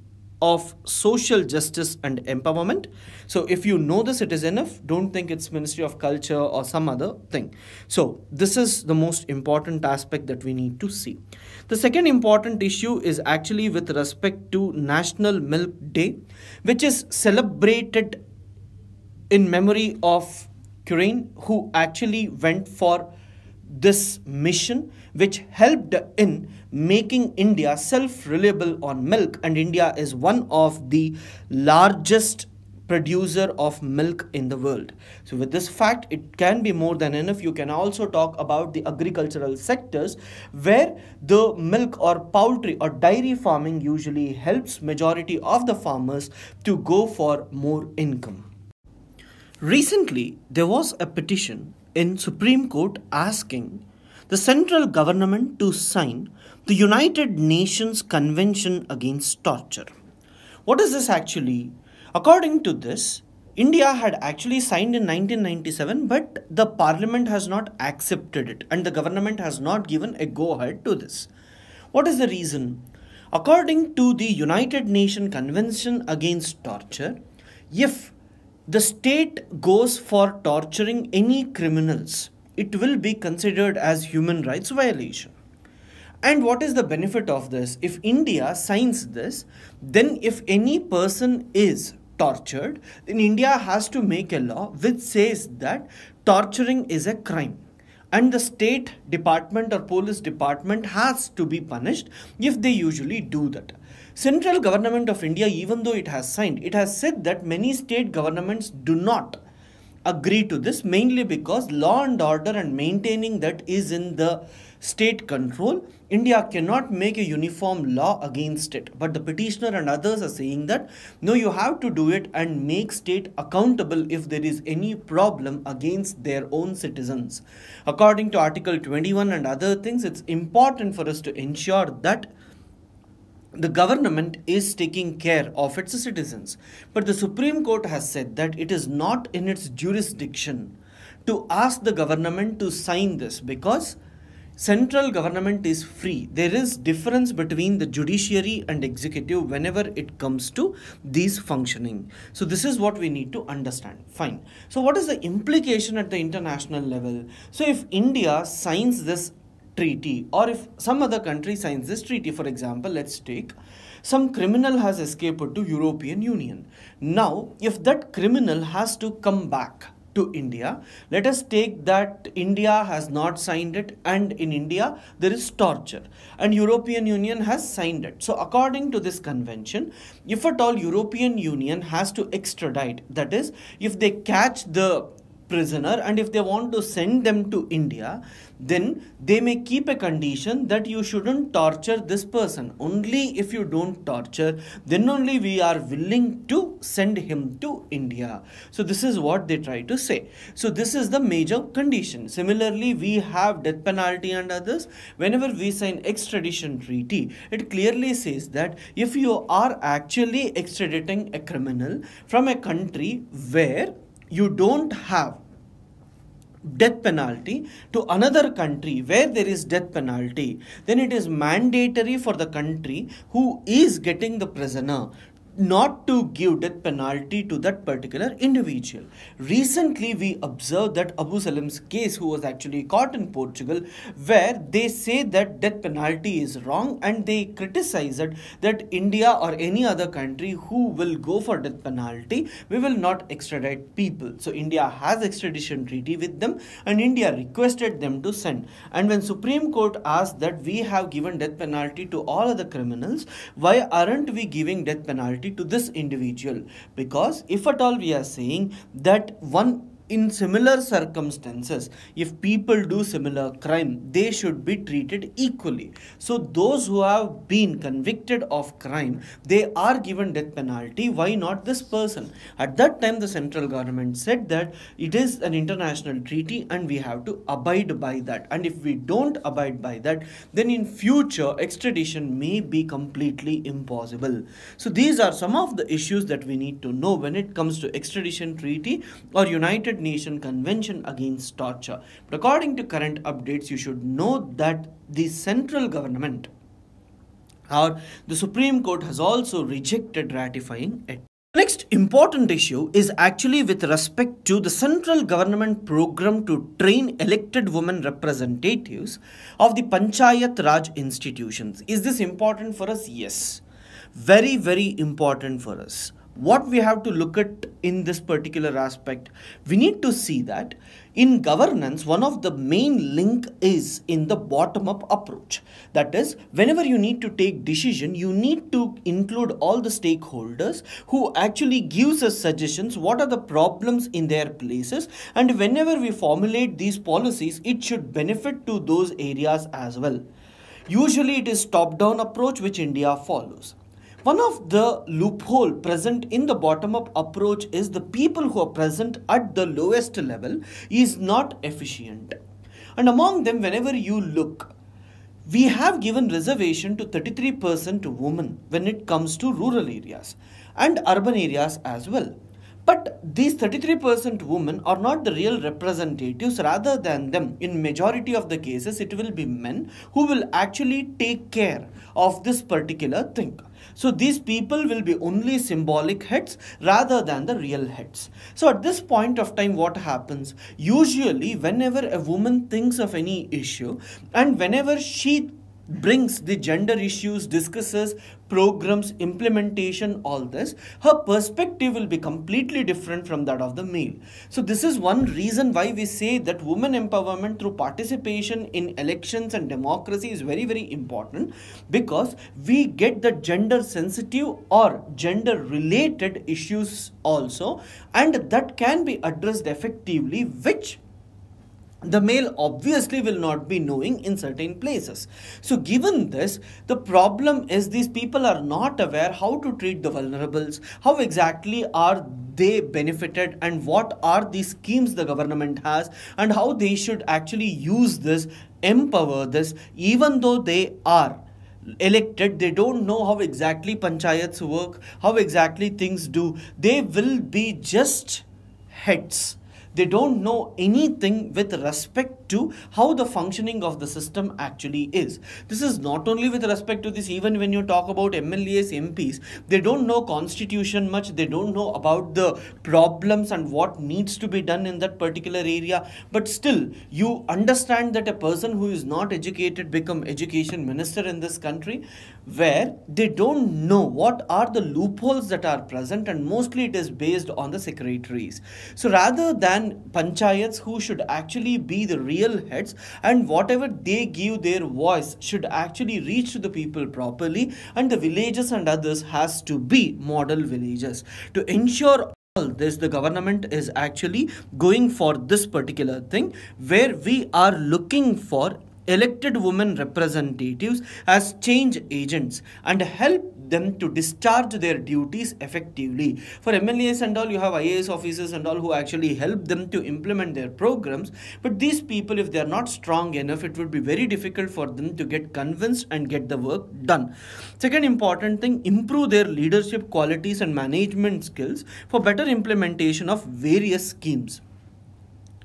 of Social Justice and Empowerment. So if you know this, it is enough. Don't think it's Ministry of Culture or some other thing. So this is the most important aspect that we need to see. The second important issue is actually with respect to National Milk Day, which is celebrated in memory of Ukraine, who actually went for this mission, which helped in making India self-reliable on milk, and India is one of the largest producer of milk in the world. So with this fact, it can be more than enough. You can also talk about the agricultural sectors, where the milk or poultry or dairy farming usually helps majority of the farmers to go for more income. Recently, there was a petition in Supreme Court asking the central government to sign the United Nations Convention Against Torture. What is this actually? According to this, India had actually signed in 1997, but the parliament has not accepted it and the government has not given a go-ahead to this. What is the reason? According to the United Nations Convention Against Torture, if the state goes for torturing any criminals, it will be considered as human rights violation. And what is the benefit of this? If India signs this, then if any person is tortured, then India has to make a law which says that torturing is a crime. And the state department or police department has to be punished if they usually do that. Central government of India, even though it has signed, it has said that many state governments do not agree to this, mainly because law and order and maintaining that is in the state control. India cannot make a uniform law against it. But the petitioner and others are saying that no, you have to do it and make state accountable if there is any problem against their own citizens. According to Article 21 and other things, it's important for us to ensure that the government is taking care of its citizens. But the Supreme Court has said that it is not in its jurisdiction to ask the government to sign this, because central government is free. There is difference between the judiciary and executive whenever it comes to these functioning. So this is what we need to understand. Fine. So what is the implication at the international level? So if India signs this treaty, or if some other country signs this treaty, for example, let's take some criminal has escaped to European Union. Now, if that criminal has to come back to India, let us take that India has not signed it, and in India there is torture and European Union has signed it. So according to this convention, if at all European Union has to extradite, that is, if they catch the prisoner and if they want to send them to India, then they may keep a condition that you shouldn't torture this person. Only if you don't torture, then only we are willing to send him to India. So this is what they try to say. So this is the major condition. Similarly, we have death penalty and others. Whenever we sign extradition treaty, it clearly says that if you are actually extraditing a criminal from a country where you don't have death penalty to another country where there is death penalty, then it is mandatory for the country who is getting the prisoner not to give death penalty to that particular individual. Recently, we observed that Abu Salim's case, who was actually caught in Portugal, where they say that death penalty is wrong, and they criticize it that India or any other country who will go for death penalty, we will not extradite people. So India has extradition treaty with them, and India requested them to send. And when Supreme Court asked that we have given death penalty to all other criminals, why aren't we giving death penalty to this individual? Because if at all we are saying that one in similar circumstances, if people do similar crime, they should be treated equally. So those who have been convicted of crime, they are given death penalty. Why not this person? At that time, the central government said that it is an international treaty and we have to abide by that. And if we don't abide by that, then in future extradition may be completely impossible. So these are some of the issues that we need to know when it comes to extradition treaty or United Nations Convention Against Torture. But according to current updates, you should know that the central government or the Supreme Court has also rejected ratifying it. Next important issue is actually with respect to the central government program to train elected women representatives of the panchayat raj institutions. Is this important for us? Yes. Very, very important for us. What we have to look at in this particular aspect, we need to see that in governance, one of the main link is in the bottom-up approach. That is, whenever you need to take decision, you need to include all the stakeholders who actually gives us suggestions, what are the problems in their places, and whenever we formulate these policies, it should benefit to those areas as well. Usually it is top-down approach which India follows. One of the loophole present in the bottom-up approach is the people who are present at the lowest level is not efficient. And among them, whenever you look, we have given reservation to 33% to women when it comes to rural areas and urban areas as well. But these 33% women are not the real representatives. Rather than them, in majority of the cases, it will be men who will actually take care of this particular thing. So these people will be only symbolic heads rather than the real heads. So at this point of time, what happens? Usually, whenever a woman thinks of any issue and whenever she brings the gender issues, discusses programs, implementation, all this, her perspective will be completely different from that of the male. So this is one reason why we say that women empowerment through participation in elections and democracy is very, very important, because we get the gender sensitive or gender related issues also, and that can be addressed effectively, which the male obviously will not be knowing in certain places. So given this, the problem is these people are not aware how to treat the vulnerables, how exactly are they benefited, and what are the schemes the government has, and how they should actually use this, empower this. Even though they are elected, they don't know how exactly panchayats work, how exactly things do. They will be just heads. They don't know anything with respect to how the functioning of the system actually is. This is not only with respect to this, even when you talk about MLAs, MPs, they don't know constitution much, they don't know about the problems and what needs to be done in that particular area. But still, you understand that a person who is not educated become education minister in this country, where they don't know what are the loopholes that are present, and mostly it is based on the secretaries. So rather than panchayats, who should actually be the real heads, and whatever they give their voice should actually reach to the people properly, and the villages and others has to be model villages. To ensure all this, the government is actually going for this particular thing, where we are looking for elected women representatives as change agents and help them to discharge their duties effectively. For MLAs and all, you have IAS officers and all who actually help them to implement their programs. But these people, if they are not strong enough, it would be very difficult for them to get convinced and get the work done. Second important thing, improve their leadership qualities and management skills for better implementation of various schemes.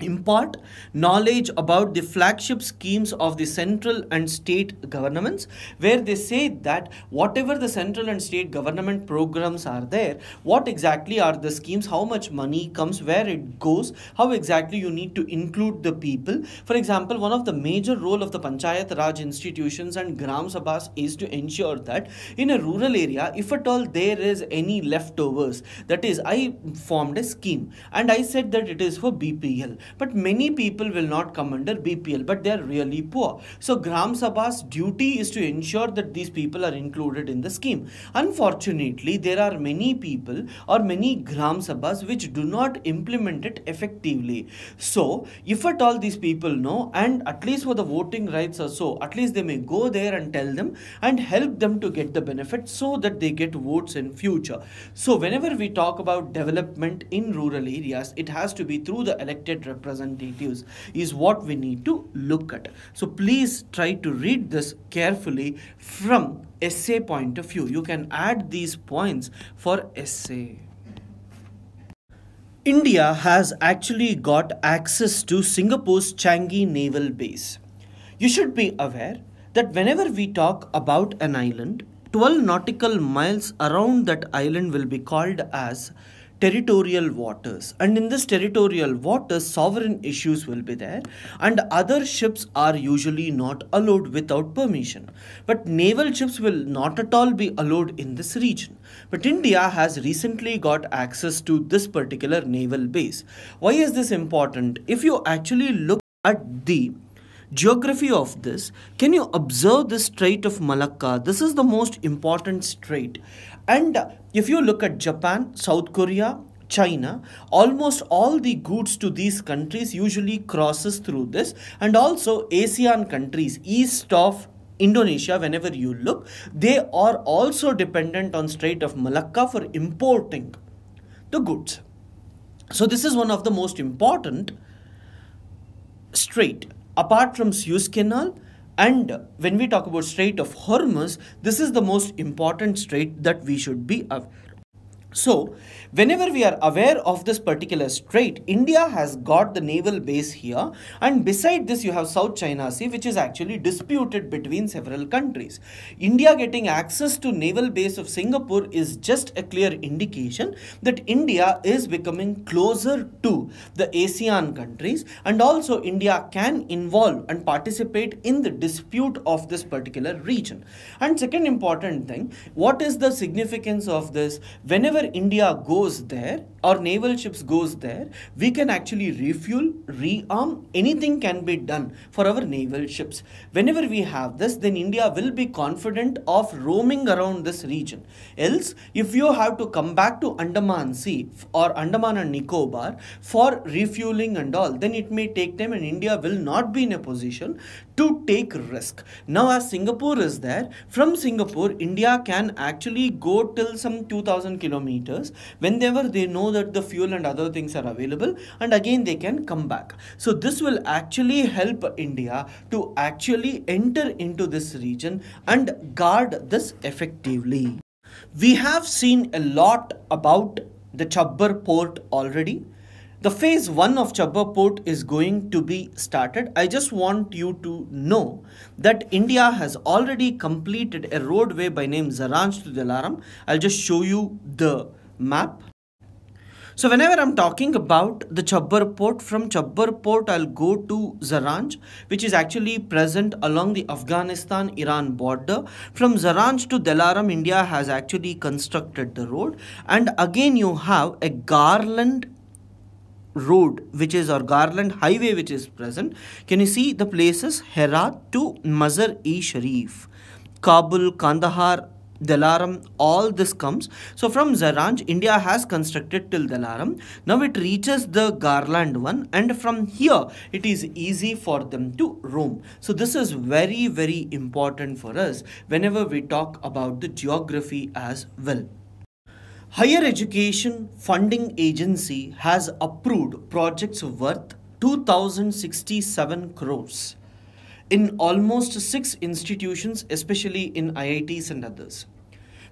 Impart knowledge about the flagship schemes of the central and state governments, where they say that whatever the central and state government programs are there, what exactly are the schemes, how much money comes, where it goes, how exactly you need to include the people. For example, one of the major role of the panchayat raj institutions and gram sabhas is to ensure that in a rural area, if at all there is any leftovers, that is, I formed a scheme and I said that it is for BPL. but many people will not come under BPL, but they are really poor. So Gram Sabha's duty is to ensure that these people are included in the scheme. Unfortunately, there are many people or many Gram Sabhas which do not implement it effectively. So if at all these people know, and at least for the voting rights or so, at least they may go there and tell them and help them to get the benefit so that they get votes in future. So whenever we talk about development in rural areas, it has to be through the elected representatives is what we need to look at. So please try to read this carefully from essay point of view. You can add these points for essay. India has actually got access to Singapore's Changi Naval Base. You should be aware that whenever we talk about an island, 12 nautical miles around that island will be called as territorial waters, and in this territorial waters sovereign issues will be there, and other ships are usually not allowed without permission, but naval ships will not at all be allowed in this region. But India has recently got access to this particular naval base. Why is this important? If you actually look at the geography of this, can you observe the Strait of Malacca? This is the most important strait. And if you look at Japan, South Korea, China, almost all the goods to these countries usually crosses through this, and also ASEAN countries east of Indonesia, whenever you look, they are also dependent on Strait of Malacca for importing the goods. So this is one of the most important strait. Apart from Suez Canal, and when we talk about Strait of Hormuz, this is the most important strait that we should be aware. So, whenever we are aware of this particular strait, India has got the naval base here, and beside this you have South China Sea, which is actually disputed between several countries. India getting access to naval base of Singapore is just a clear indication that India is becoming closer to the ASEAN countries, and also India can involve and participate in the dispute of this particular region. And second important thing, what is the significance of this? Whenever India goes there or naval ships goes there, we can actually refuel, rearm, anything can be done for our naval ships. Whenever we have this, then India will be confident of roaming around this region. Else, if you have to come back to Andaman Sea or Andaman and Nicobar for refueling and all, then it may take time and India will not be in a position to take risk. Now as Singapore is there, from Singapore, India can actually go till some 2000 kilometers whenever they know that the fuel and other things are available, and again they can come back. So this will actually help India to actually enter into this region and guard this effectively. We have seen a lot about the Chabbar port already. The phase 1 of Chabbar port is going to be started. I just want you to know that India has already completed a roadway by name Zaranj to Dilaram. I'll just show you the map. So whenever I'm talking about the Chabbar port, from Chabbar port I'll go to Zaranj, which is actually present along the Afghanistan-Iran border. From Zaranj to Dilaram, India has actually constructed the road, and again you have a Garland road which is, or Garland highway which is present. Can you see the places? Herat to Mazar-e-Sharif, Kabul, Kandahar, Dilaram, all this comes. So from Zaranj, India has constructed till Dilaram. Now it reaches the Garland one, and from here it is easy for them to roam. So this is very, very important for us whenever we talk about the geography as well. Higher Education Funding Agency has approved projects worth 2067 crores in almost 6 institutions, especially in IITs and others.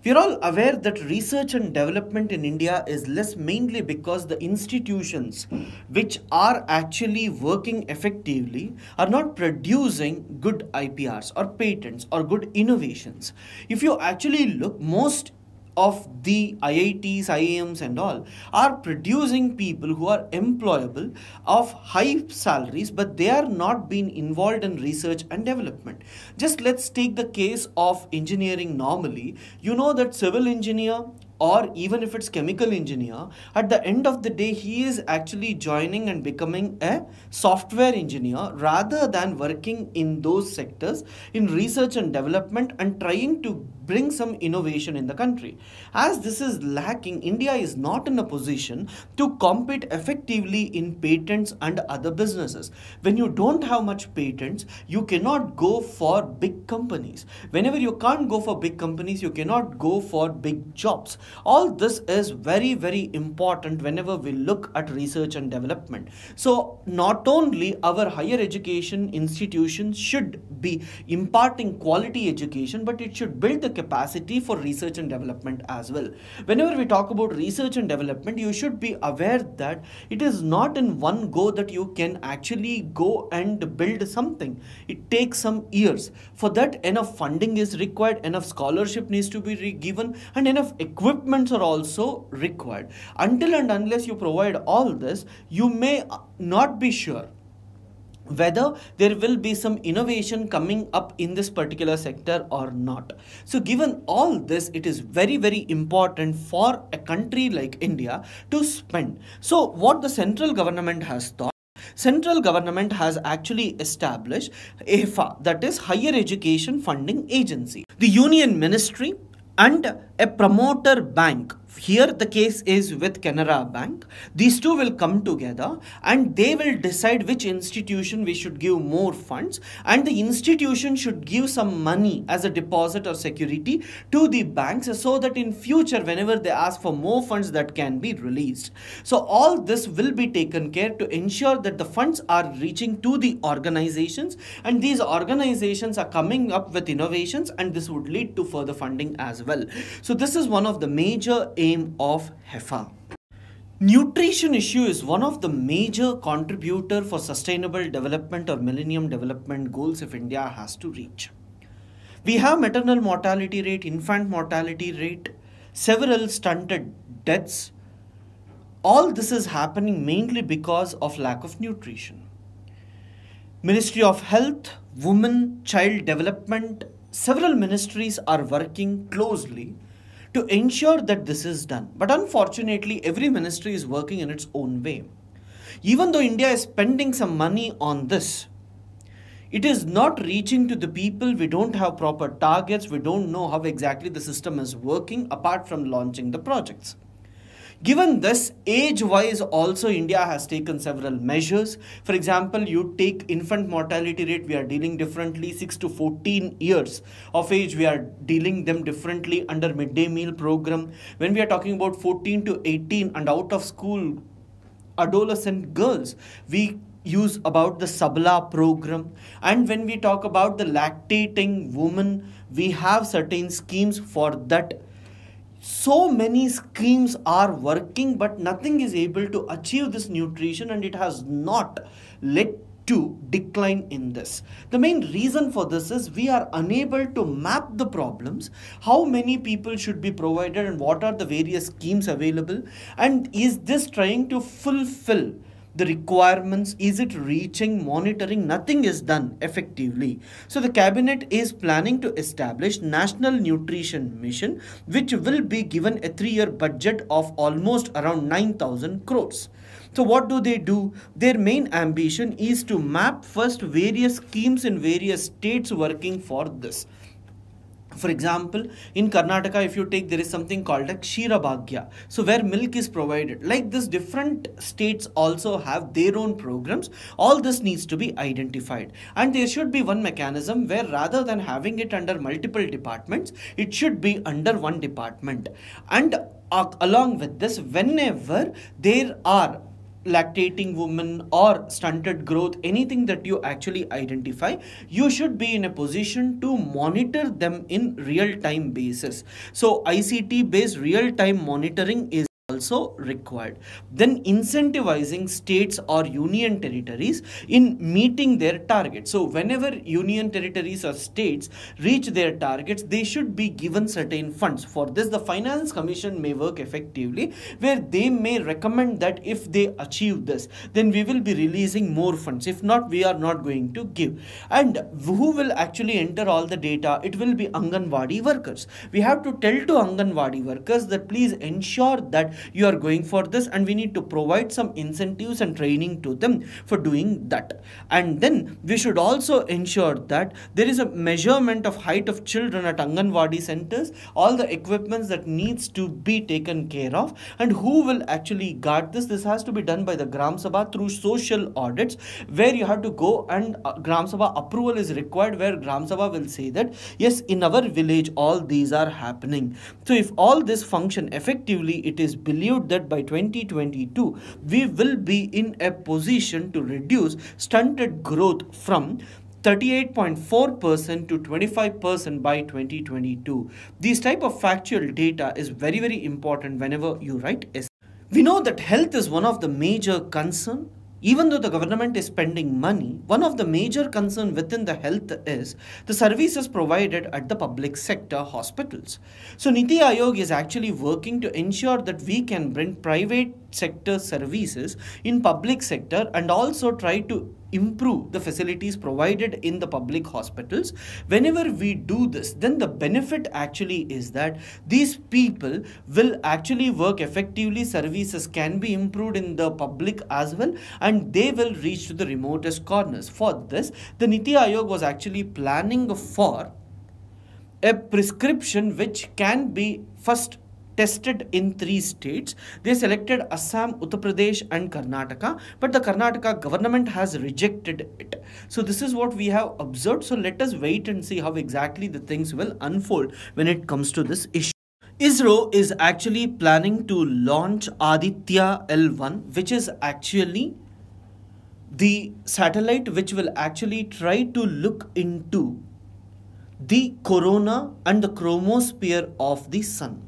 We are all aware that research and development in India is less, mainly because the institutions which are actually working effectively are not producing good IPRs or patents or good innovations. If you actually look, most of the IITs, IIMs and all are producing people who are employable of high salaries, but they are not being involved in research and development. Just let's take the case of engineering normally. You know that civil engineer or even if it's chemical engineer, at the end of the day he is actually joining and becoming a software engineer rather than working in those sectors in research and development and trying to bring some innovation in the country. As this is lacking, India is not in a position to compete effectively in patents and other businesses. When you don't have much patents, you cannot go for big companies. Whenever you can't go for big companies, you cannot go for big jobs. All this is very, very important whenever we look at research and development. So not only our higher education institutions should be imparting quality education, but it should build the capacity for research and development as well. Whenever we talk about research and development, you should be aware that it is not in one go that you can actually go and build something. It takes some years. For that, enough funding is required, enough scholarship needs to be given, and enough equipments are also required. Until and unless you provide all this, you may not be sure whether there will be some innovation coming up in this particular sector or not. So given all this, it is very, very important for a country like India to spend. So what the central government has thought, central government has actually established AFA, that is Higher Education Funding Agency. The Union Ministry and a promoter bank, here the case is with Canara Bank, these two will come together and they will decide which institution we should give more funds, and the institution should give some money as a deposit or security to the banks so that in future whenever they ask for more funds, that can be released. So all this will be taken care to ensure that the funds are reaching to the organizations, and these organizations are coming up with innovations, and this would lead to further funding as well. So this is one of the major aim of HEFA. Nutrition issue is one of the major contributor for sustainable development or millennium development goals if India has to reach. We have maternal mortality rate, infant mortality rate, several stunted deaths. All this is happening mainly because of lack of nutrition. Ministry of Health, Women, Child Development, several ministries are working closely to ensure that this is done. But unfortunately, every ministry is working in its own way. Even though India is spending some money on this, it is not reaching to the people. We don't have proper targets. We don't know how exactly the system is working apart from launching the projects. Given this, age-wise also India has taken several measures. For example, you take infant mortality rate, we are dealing differently. 6 to 14 years of age, we are dealing them differently under midday meal program. When we are talking about 14 to 18 and out of school adolescent girls, we use about the Sabla program. And when we talk about the lactating woman, we have certain schemes for that. So many schemes are working, but nothing is able to achieve this nutrition, and it has not led to decline in this. The main reason for this is we are unable to map the problems, how many people should be provided and what are the various schemes available, and is this trying to fulfill the requirements, is it reaching, monitoring, nothing is done effectively. So the cabinet is planning to establish National Nutrition Mission, which will be given a 3-year budget of almost around 9,000 crores. So what do? Their main ambition is to map first various schemes in various states working for this. For example, in Karnataka, if you take, there is something called a Kshira Bhagya, so where milk is provided. Like this, different states also have their own programs. All this needs to be identified, and there should be one mechanism where rather than having it under multiple departments, it should be under one department. And along with this, whenever there are lactating women or stunted growth, anything that you actually identify, you should be in a position to monitor them in real-time basis. So ICT based real-time monitoring is also required. Then incentivizing states or union territories in meeting their targets. So whenever union territories or states reach their targets, they should be given certain funds. For this, the Finance Commission may work effectively, where they may recommend that if they achieve this, then we will be releasing more funds. If not, we are not going to give. And who will actually enter all the data? It will be Anganwadi workers. We have to tell to Anganwadi workers that please ensure that you are going for this, and we need to provide some incentives and training to them for doing that. And then we should also ensure that there is a measurement of height of children at Anganwadi centers, all the equipments that needs to be taken care of, and who will actually guard this. This has to be done by the Gram Sabha through social audits, where you have to go and Gram Sabha approval is required, where Gram Sabha will say that yes, in our village all these are happening. So if all this function effectively, it is believed that by 2022 we will be in a position to reduce stunted growth from 38.4% to 25% by 2022. These type of factual data is very important whenever you write essays. We know that health is one of the major concern. Even though the government is spending money, one of the major concern within the health is the services provided at the public sector hospitals. So Niti Aayog is actually working to ensure that we can bring private sector services in public sector and also try to improve the facilities provided in the public hospitals. Whenever we do this, then the benefit actually is that these people will actually work effectively, services can be improved in the public as well, and they will reach to the remotest corners. For this, the Niti Aayog was actually planning for a prescription which can be first tested in 3 states. They selected Assam, Uttar Pradesh and Karnataka, but the Karnataka government has rejected it. So this is what we have observed. So let us wait and see how exactly the things will unfold when it comes to this issue. ISRO is actually planning to launch Aditya L1, which is actually the satellite which will actually try to look into the corona and the chromosphere of the sun,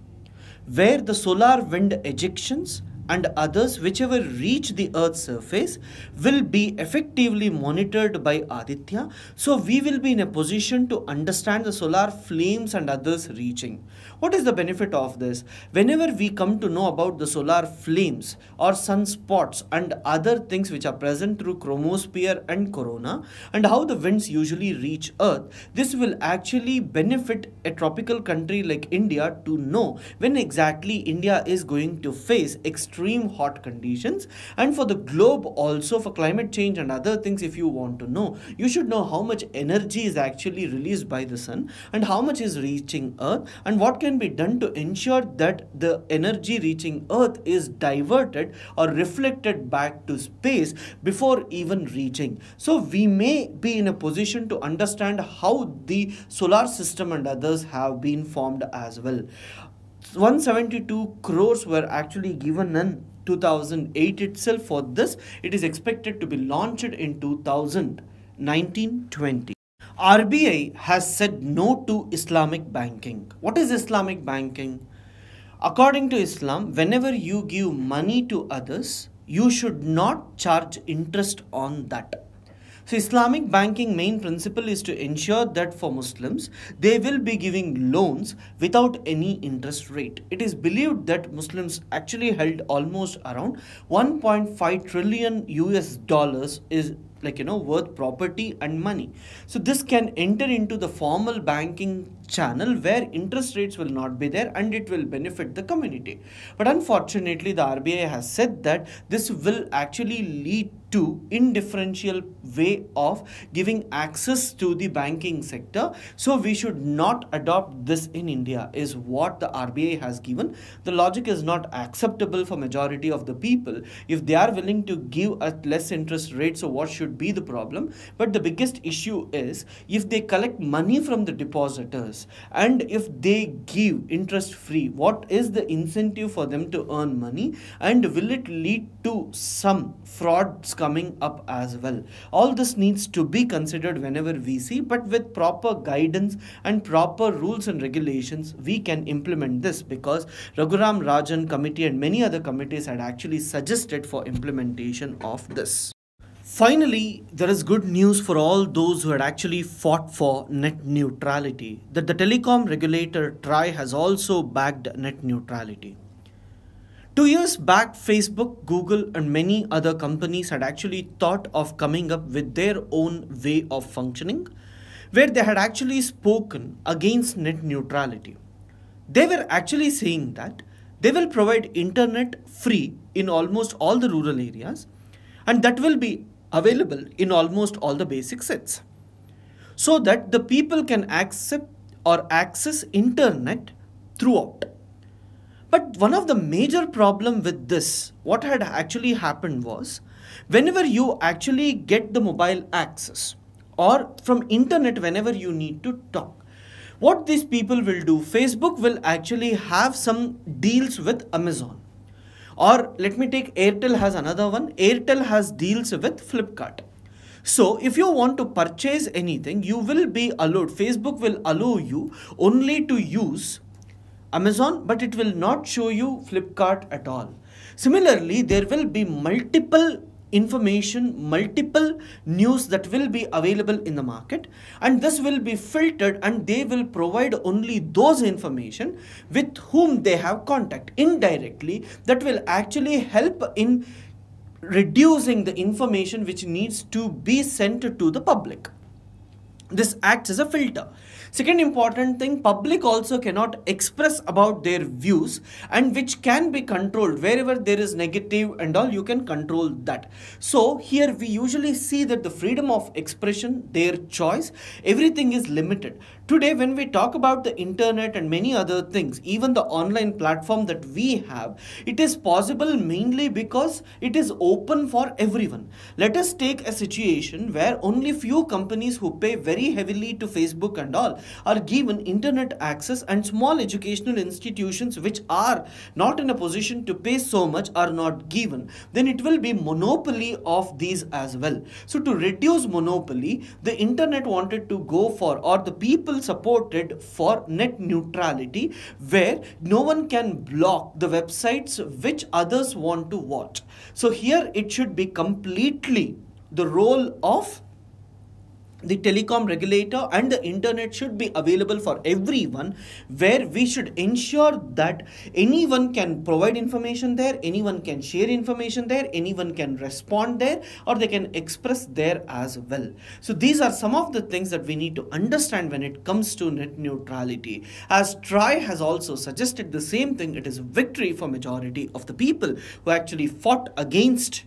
where the solar wind ejections and others whichever reach the earth's surface will be effectively monitored by Aditya. So we will be in a position to understand the solar flames and others reaching. What is the benefit of this? Whenever we come to know about the solar flames or sunspots and other things which are present through chromosphere and corona, and how the winds usually reach earth, this will actually benefit a tropical country like India to know when exactly India is going to face extreme hot conditions. And for the globe also, for climate change and other things, if you want to know, you should know how much energy is actually released by the sun and how much is reaching earth, and what can be done to ensure that the energy reaching earth is diverted or reflected back to space before even reaching. So we may be in a position to understand how the solar system and others have been formed as well. 172 crores were actually given in 2008 itself for this. It is expected to be launched in 2019-20. RBI has said no to Islamic banking. What is Islamic banking? According to Islam, whenever you give money to others, you should not charge interest on that. So Islamic banking main principle is to ensure that for Muslims, they will be giving loans without any interest rate. It is believed that Muslims actually held almost around 1.5 trillion US dollars is worth property and money. So this can enter into the formal banking channel where interest rates will not be there and it will benefit the community. But unfortunately, the RBI has said that this will actually lead to indifferential way of giving access to the banking sector. So we should not adopt this in India is what the RBI has given. The logic is not acceptable for majority of the people. If they are willing to give at less interest rate, so what should be the problem? But the biggest issue is if they collect money from the depositors and if they give interest free, what is the incentive for them to earn money, and will it lead to some frauds coming up as well. All this needs to be considered whenever we see, but with proper guidance and proper rules and regulations, we can implement this, because Raghuram Rajan committee and many other committees had actually suggested for implementation of this. Finally, there is good news for all those who had actually fought for net neutrality, that the telecom regulator TRAI has also backed net neutrality. 2 years back, Facebook, Google and many other companies had actually thought of coming up with their own way of functioning, where they had actually spoken against net neutrality. They were actually saying that they will provide internet free in almost all the rural areas, and that will be available in almost all the basic sets, so that the people can accept or access internet throughout. But one of the major problem with this, what had actually happened was, whenever you actually get the mobile access or from internet whenever you need to talk, what these people will do, Facebook will actually have some deals with Amazon. Or let me take Airtel has another one. Airtel has deals with Flipkart. So if you want to purchase anything, you will be allowed, Facebook will allow you only to use Amazon, but it will not show you Flipkart at all. Similarly, there will be multiple information, multiple news that will be available in the market, and this will be filtered, and they will provide only those information with whom they have contact. Indirectly, that will actually help in reducing the information which needs to be sent to the public. This acts as a filter. Second important thing, public also cannot express about their views, and which can be controlled. Wherever there is negative and all, you can control that. So here we usually see that the freedom of expression, their choice, everything is limited. Today when we talk about the internet and many other things, even the online platform that we have, it is possible mainly because it is open for everyone. Let us take a situation where only few companies who pay very heavily to Facebook and all are given internet access, and small educational institutions which are not in a position to pay so much are not given. Then it will be monopoly of these as well. So to reduce monopoly, the internet wanted to go for, or the people supported for, net neutrality, where no one can block the websites which others want to watch. So here it should be completely the role of the telecom regulator, and the internet should be available for everyone, where we should ensure that anyone can provide information there, anyone can share information there, anyone can respond there, or they can express there as well. So these are some of the things that we need to understand when it comes to net neutrality. As TRAI has also suggested the same thing, it is victory for majority of the people who actually fought against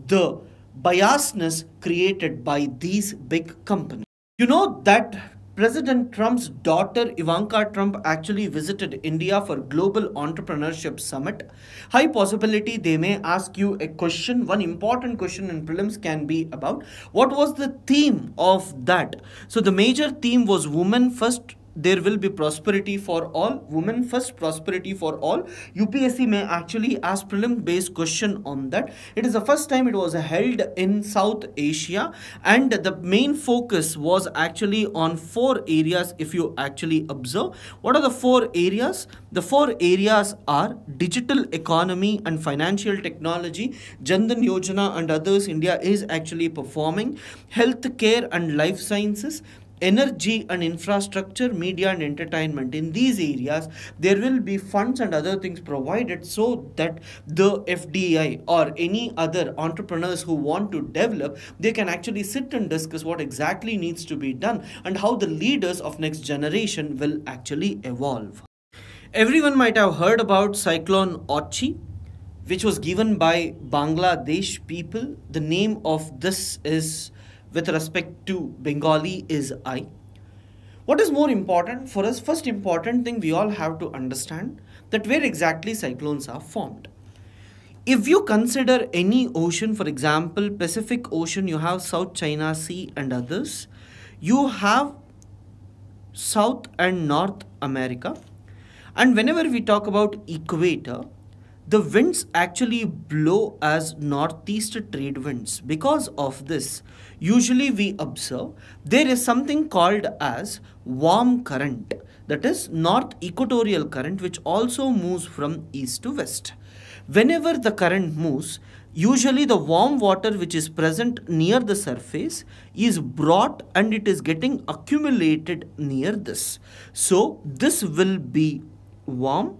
the biasness created by these big companies. You know that President Trump's daughter Ivanka Trump actually visited India for Global Entrepreneurship Summit. High possibility they may ask you a question. One important question in prelims can be about what was the theme of that. So the major theme was women first, there will be prosperity for all, women first, prosperity for all. UPSC may actually ask prelim based question on that. It is the first time it was held in South Asia, and the main focus was actually on 4 areas. If you actually observe, what are the 4 areas? The 4 areas are digital economy and financial technology, Jandan Yojana and others India is actually performing, healthcare and life sciences, energy and infrastructure, media and entertainment. In these areas, there will be funds and other things provided so that the FDI or any other entrepreneurs who want to develop, they can actually sit and discuss what exactly needs to be done and how the leaders of next generation will actually evolve. Everyone might have heard about Cyclone Ochi, which was given by Bangladesh people. The name of this is, with respect to Bengali, is I. What is more important for us? First important thing we all have to understand that where exactly cyclones are formed. If you consider any ocean, for example, Pacific Ocean, you have South China Sea and others. You have South and North America. And whenever we talk about equator, the winds actually blow as northeast trade winds. Because of this, usually we observe there is something called as warm current, that is north equatorial current, which also moves from east to west. Whenever the current moves, usually the warm water which is present near the surface is brought and it is getting accumulated near this. So this will be warm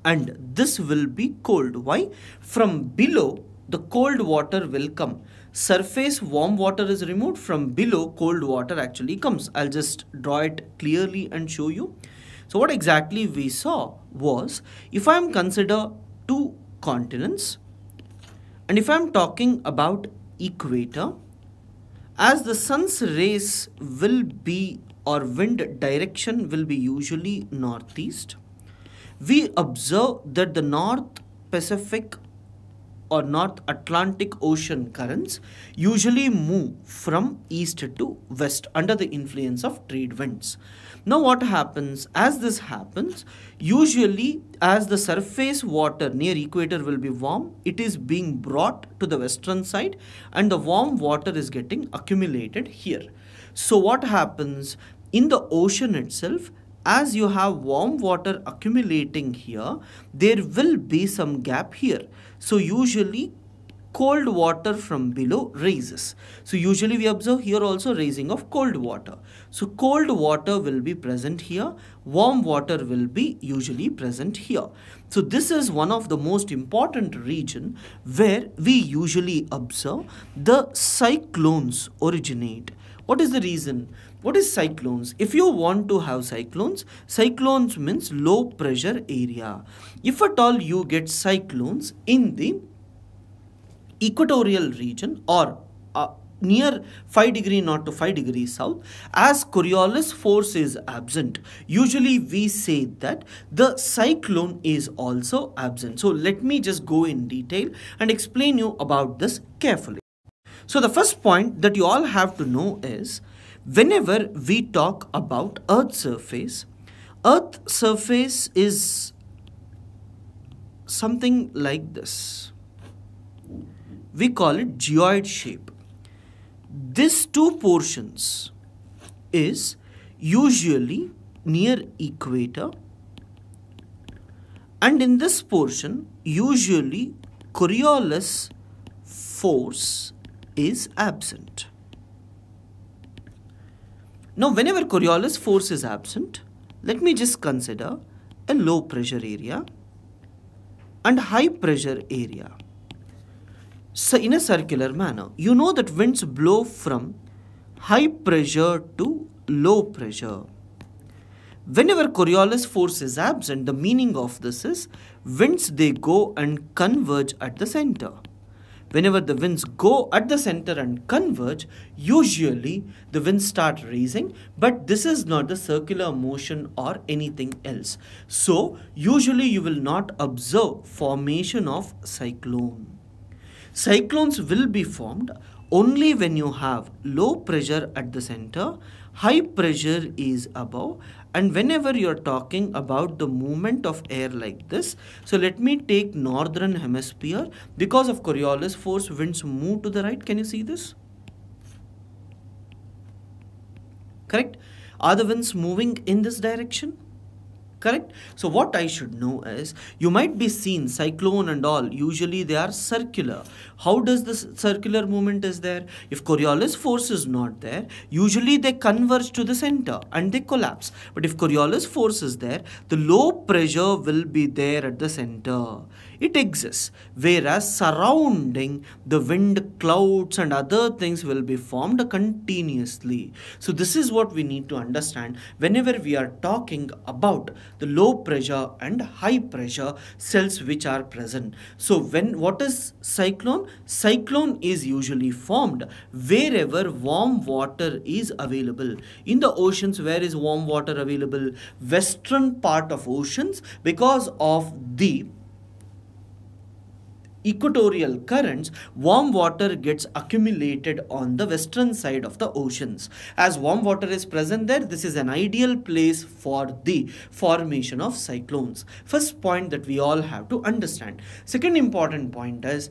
and this will be cold. Why? From below the cold water will come. Surface warm water is removed, from below cold water actually comes. I'll just draw it clearly and show you. So what exactly we saw was, if I am consider two continents and if I am talking about equator, as the sun's rays will be, or wind direction will be usually northeast, we observe that the North Pacific or North Atlantic Ocean currents usually move from east to west under the influence of trade winds. Now what happens? As this happens, usually as the surface water near equator will be warm, it is being brought to the western side and the warm water is getting accumulated here. So what happens in the ocean itself? As you have warm water accumulating here, there will be some gap here. So usually cold water from below rises. So usually we observe here also rising of cold water. So cold water will be present here, warm water will be usually present here. So this is one of the most important region where we usually observe the cyclones originate. What is the reason? What is cyclones? If you want to have cyclones, cyclones means low pressure area. If at all you get cyclones in the equatorial region or near 5 degree north to 5 degrees south, as Coriolis force is absent, usually we say that the cyclone is also absent. So let me just go in detail and explain you about this carefully. So the first point that you all have to know is, whenever we talk about Earth's surface is something like this. We call it geoid shape. These two portions is usually near equator, and in this portion usually Coriolis force is absent. Now whenever Coriolis force is absent, let me just consider a low pressure area and high pressure area. So in a circular manner, you know that winds blow from high pressure to low pressure. Whenever Coriolis force is absent, the meaning of this is winds, they go and converge at the center. Whenever the winds go at the center and converge, usually the winds start raising, but this is not the circular motion or anything else. So usually you will not observe formation of cyclone. Cyclones will be formed only when you have low pressure at the center, high pressure is above, and whenever you are talking about the movement of air like this. So let me take northern hemisphere. Because of Coriolis force, winds move to the right. Can you see this? Correct? Are the winds moving in this direction? Correct? So what I should know is, you might be seen cyclone and all, usually they are circular. How does this circular movement is there? If Coriolis force is not there, usually they converge to the center and they collapse. But if Coriolis force is there, the low pressure will be there at the center. It exists, whereas surrounding the wind, clouds and other things will be formed continuously. So this is what we need to understand whenever we are talking about the low pressure and high pressure cells which are present. So what is cyclone? Cyclone is usually formed wherever warm water is available. In the oceans, where is warm water available? Western part of oceans, because of the equatorial currents, warm water gets accumulated on the western side of the oceans. As warm water is present there, this is an ideal place for the formation of cyclones. First point that we all have to understand. Second important point is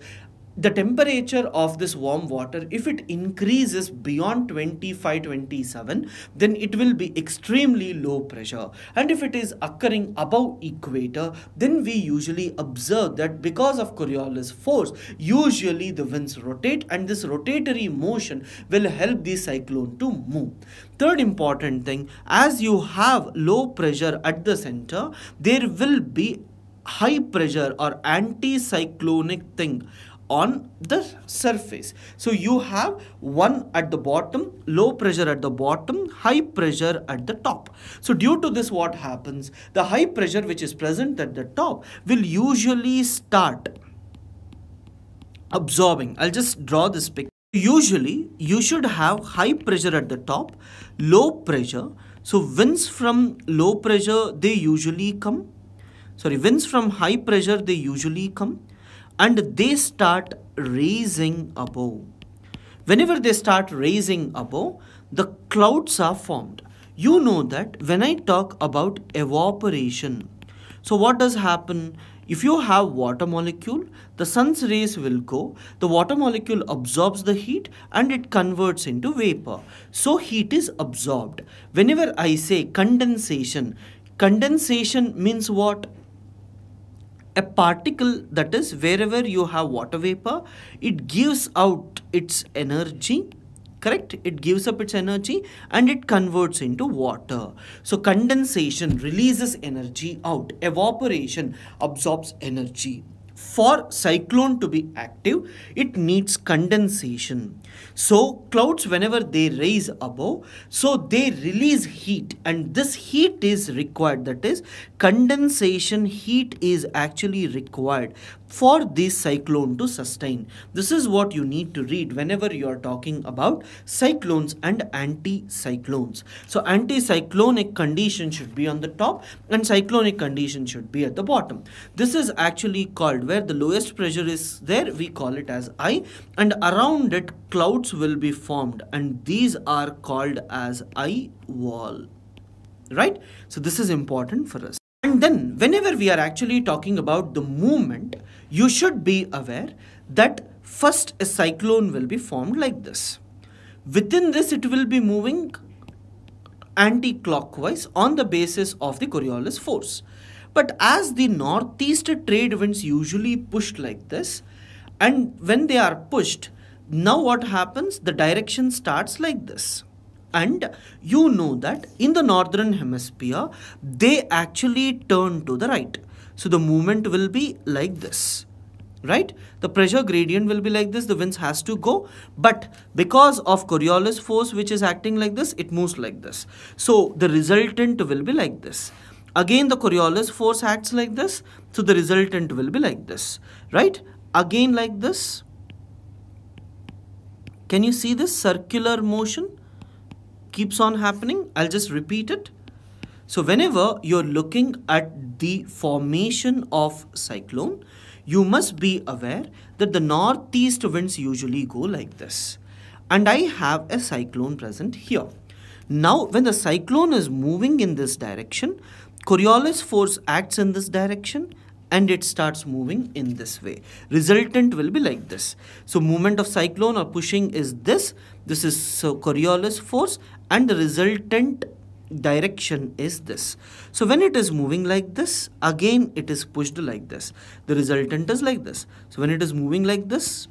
the temperature of this warm water, if it increases beyond 25-27, then it will be extremely low pressure. And if it is occurring above equator, then we usually observe that because of Coriolis force, usually the winds rotate, and this rotatory motion will help the cyclone to move. Third important thing, as you have low pressure at the center, there will be high pressure or anticyclonic thing on the surface. So you have one at the bottom, low pressure at the bottom, high pressure at the top. So due to this, what happens? The high pressure which is present at the top will usually start absorbing. I'll just draw this picture. Usually you should have high pressure at the top, low pressure. So winds from low pressure, they usually come. Winds from high pressure, they usually come, and they start raising above. Whenever they start raising above, the clouds are formed. You know that when I talk about evaporation, so what does happen? If you have water molecule, the sun's rays will go, the water molecule absorbs the heat and it converts into vapor. So heat is absorbed. Whenever I say condensation, condensation means what? A particle, that is wherever you have water vapor, it gives out its energy, correct? It gives up its energy and it converts into water. So condensation releases energy out. Evaporation absorbs energy. For cyclone to be active, it needs condensation. So clouds, whenever they rise above, so they release heat, and this heat is required. That is, condensation heat is actually required for this cyclone to sustain. This is what you need to read whenever you are talking about cyclones and anticyclones. So anticyclonic condition should be on the top and cyclonic condition should be at the bottom. This is actually called, where the lowest pressure is there, we call it as I, and around it clouds will be formed, and these are called as eye wall, right? So this is important for us. And then whenever we are actually talking about the movement, you should be aware that first a cyclone will be formed like this. Within this, it will be moving anti-clockwise on the basis of the Coriolis force. But as the northeast trade winds usually pushed like this, and when they are pushed, now what happens? The direction starts like this. And you know that in the northern hemisphere, they actually turn to the right. So the movement will be like this, right? The pressure gradient will be like this. The winds has to go. But because of Coriolis force which is acting like this, it moves like this. So the resultant will be like this. Again, the Coriolis force acts like this. So the resultant will be like this, right? Again like this. Can you see this circular motion? Keeps on happening. I'll just repeat it. So whenever you're looking at the formation of cyclone, you must be aware that the northeast winds usually go like this. And I have a cyclone present here. Now when the cyclone is moving in this direction, Coriolis force acts in this direction and it starts moving in this way. Resultant will be like this. So movement of cyclone or pushing is this. This is Coriolis force, and the resultant direction is this. So when it is moving like this, again it is pushed like this. The resultant is like this. So when it is moving like this,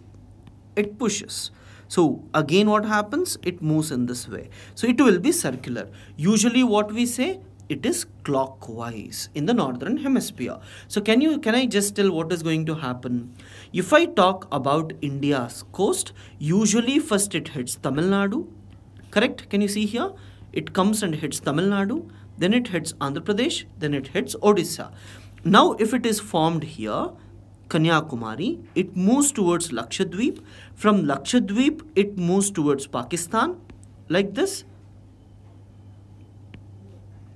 it pushes. So again what happens? It moves in this way. So it will be circular. Usually what we say, it is clockwise in the northern hemisphere. So can I just tell what is going to happen? If I talk about India's coast, usually first it hits Tamil Nadu, correct? Can you see here? It comes and hits Tamil Nadu, then it hits Andhra Pradesh, then it hits Odisha. Now if it is formed here, Kanyakumari, it moves towards Lakshadweep. From Lakshadweep, it moves towards Pakistan, like this.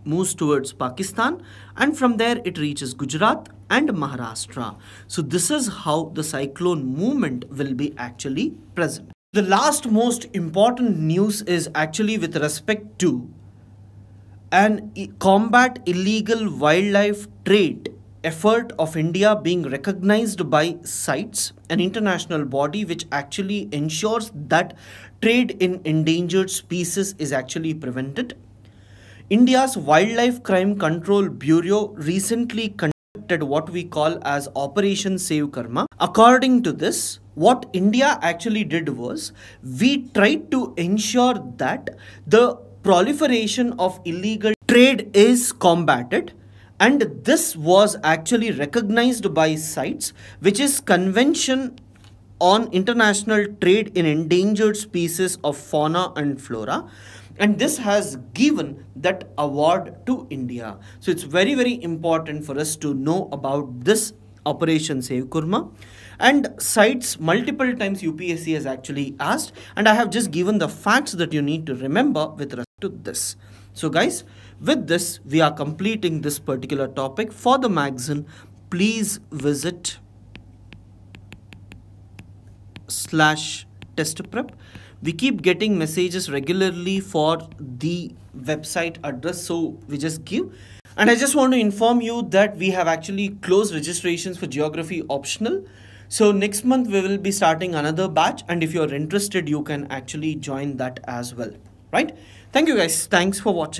Moves towards Pakistan, and from there it reaches Gujarat, and Maharashtra. So this is how the cyclone movement will be actually present. The last most important news is actually with respect to an combat illegal wildlife trade effort of India being recognized by CITES, an international body which actually ensures that trade in endangered species is actually prevented. India's Wildlife Crime Control Bureau recently conducted what we call as Operation Save Karma. According to this, what India actually did was we tried to ensure that the proliferation of illegal trade is combated, and this was actually recognized by CITES, which is Convention on International Trade in Endangered Species of Fauna and Flora, and this has given that award to India. So it's very, very important for us to know about this Operation Save Kurma. And CITES multiple times UPSC has actually asked, and I have just given the facts that you need to remember with respect to this. So guys, with this we are completing this particular topic. For the magazine, please visit /testprep. We keep getting messages regularly for the website address, so we just give. And I just want to inform you that we have actually closed registrations for geography optional. So next month we will be starting another batch, and if you're interested you can actually join that as well, right? Thank you guys. Thanks for watching.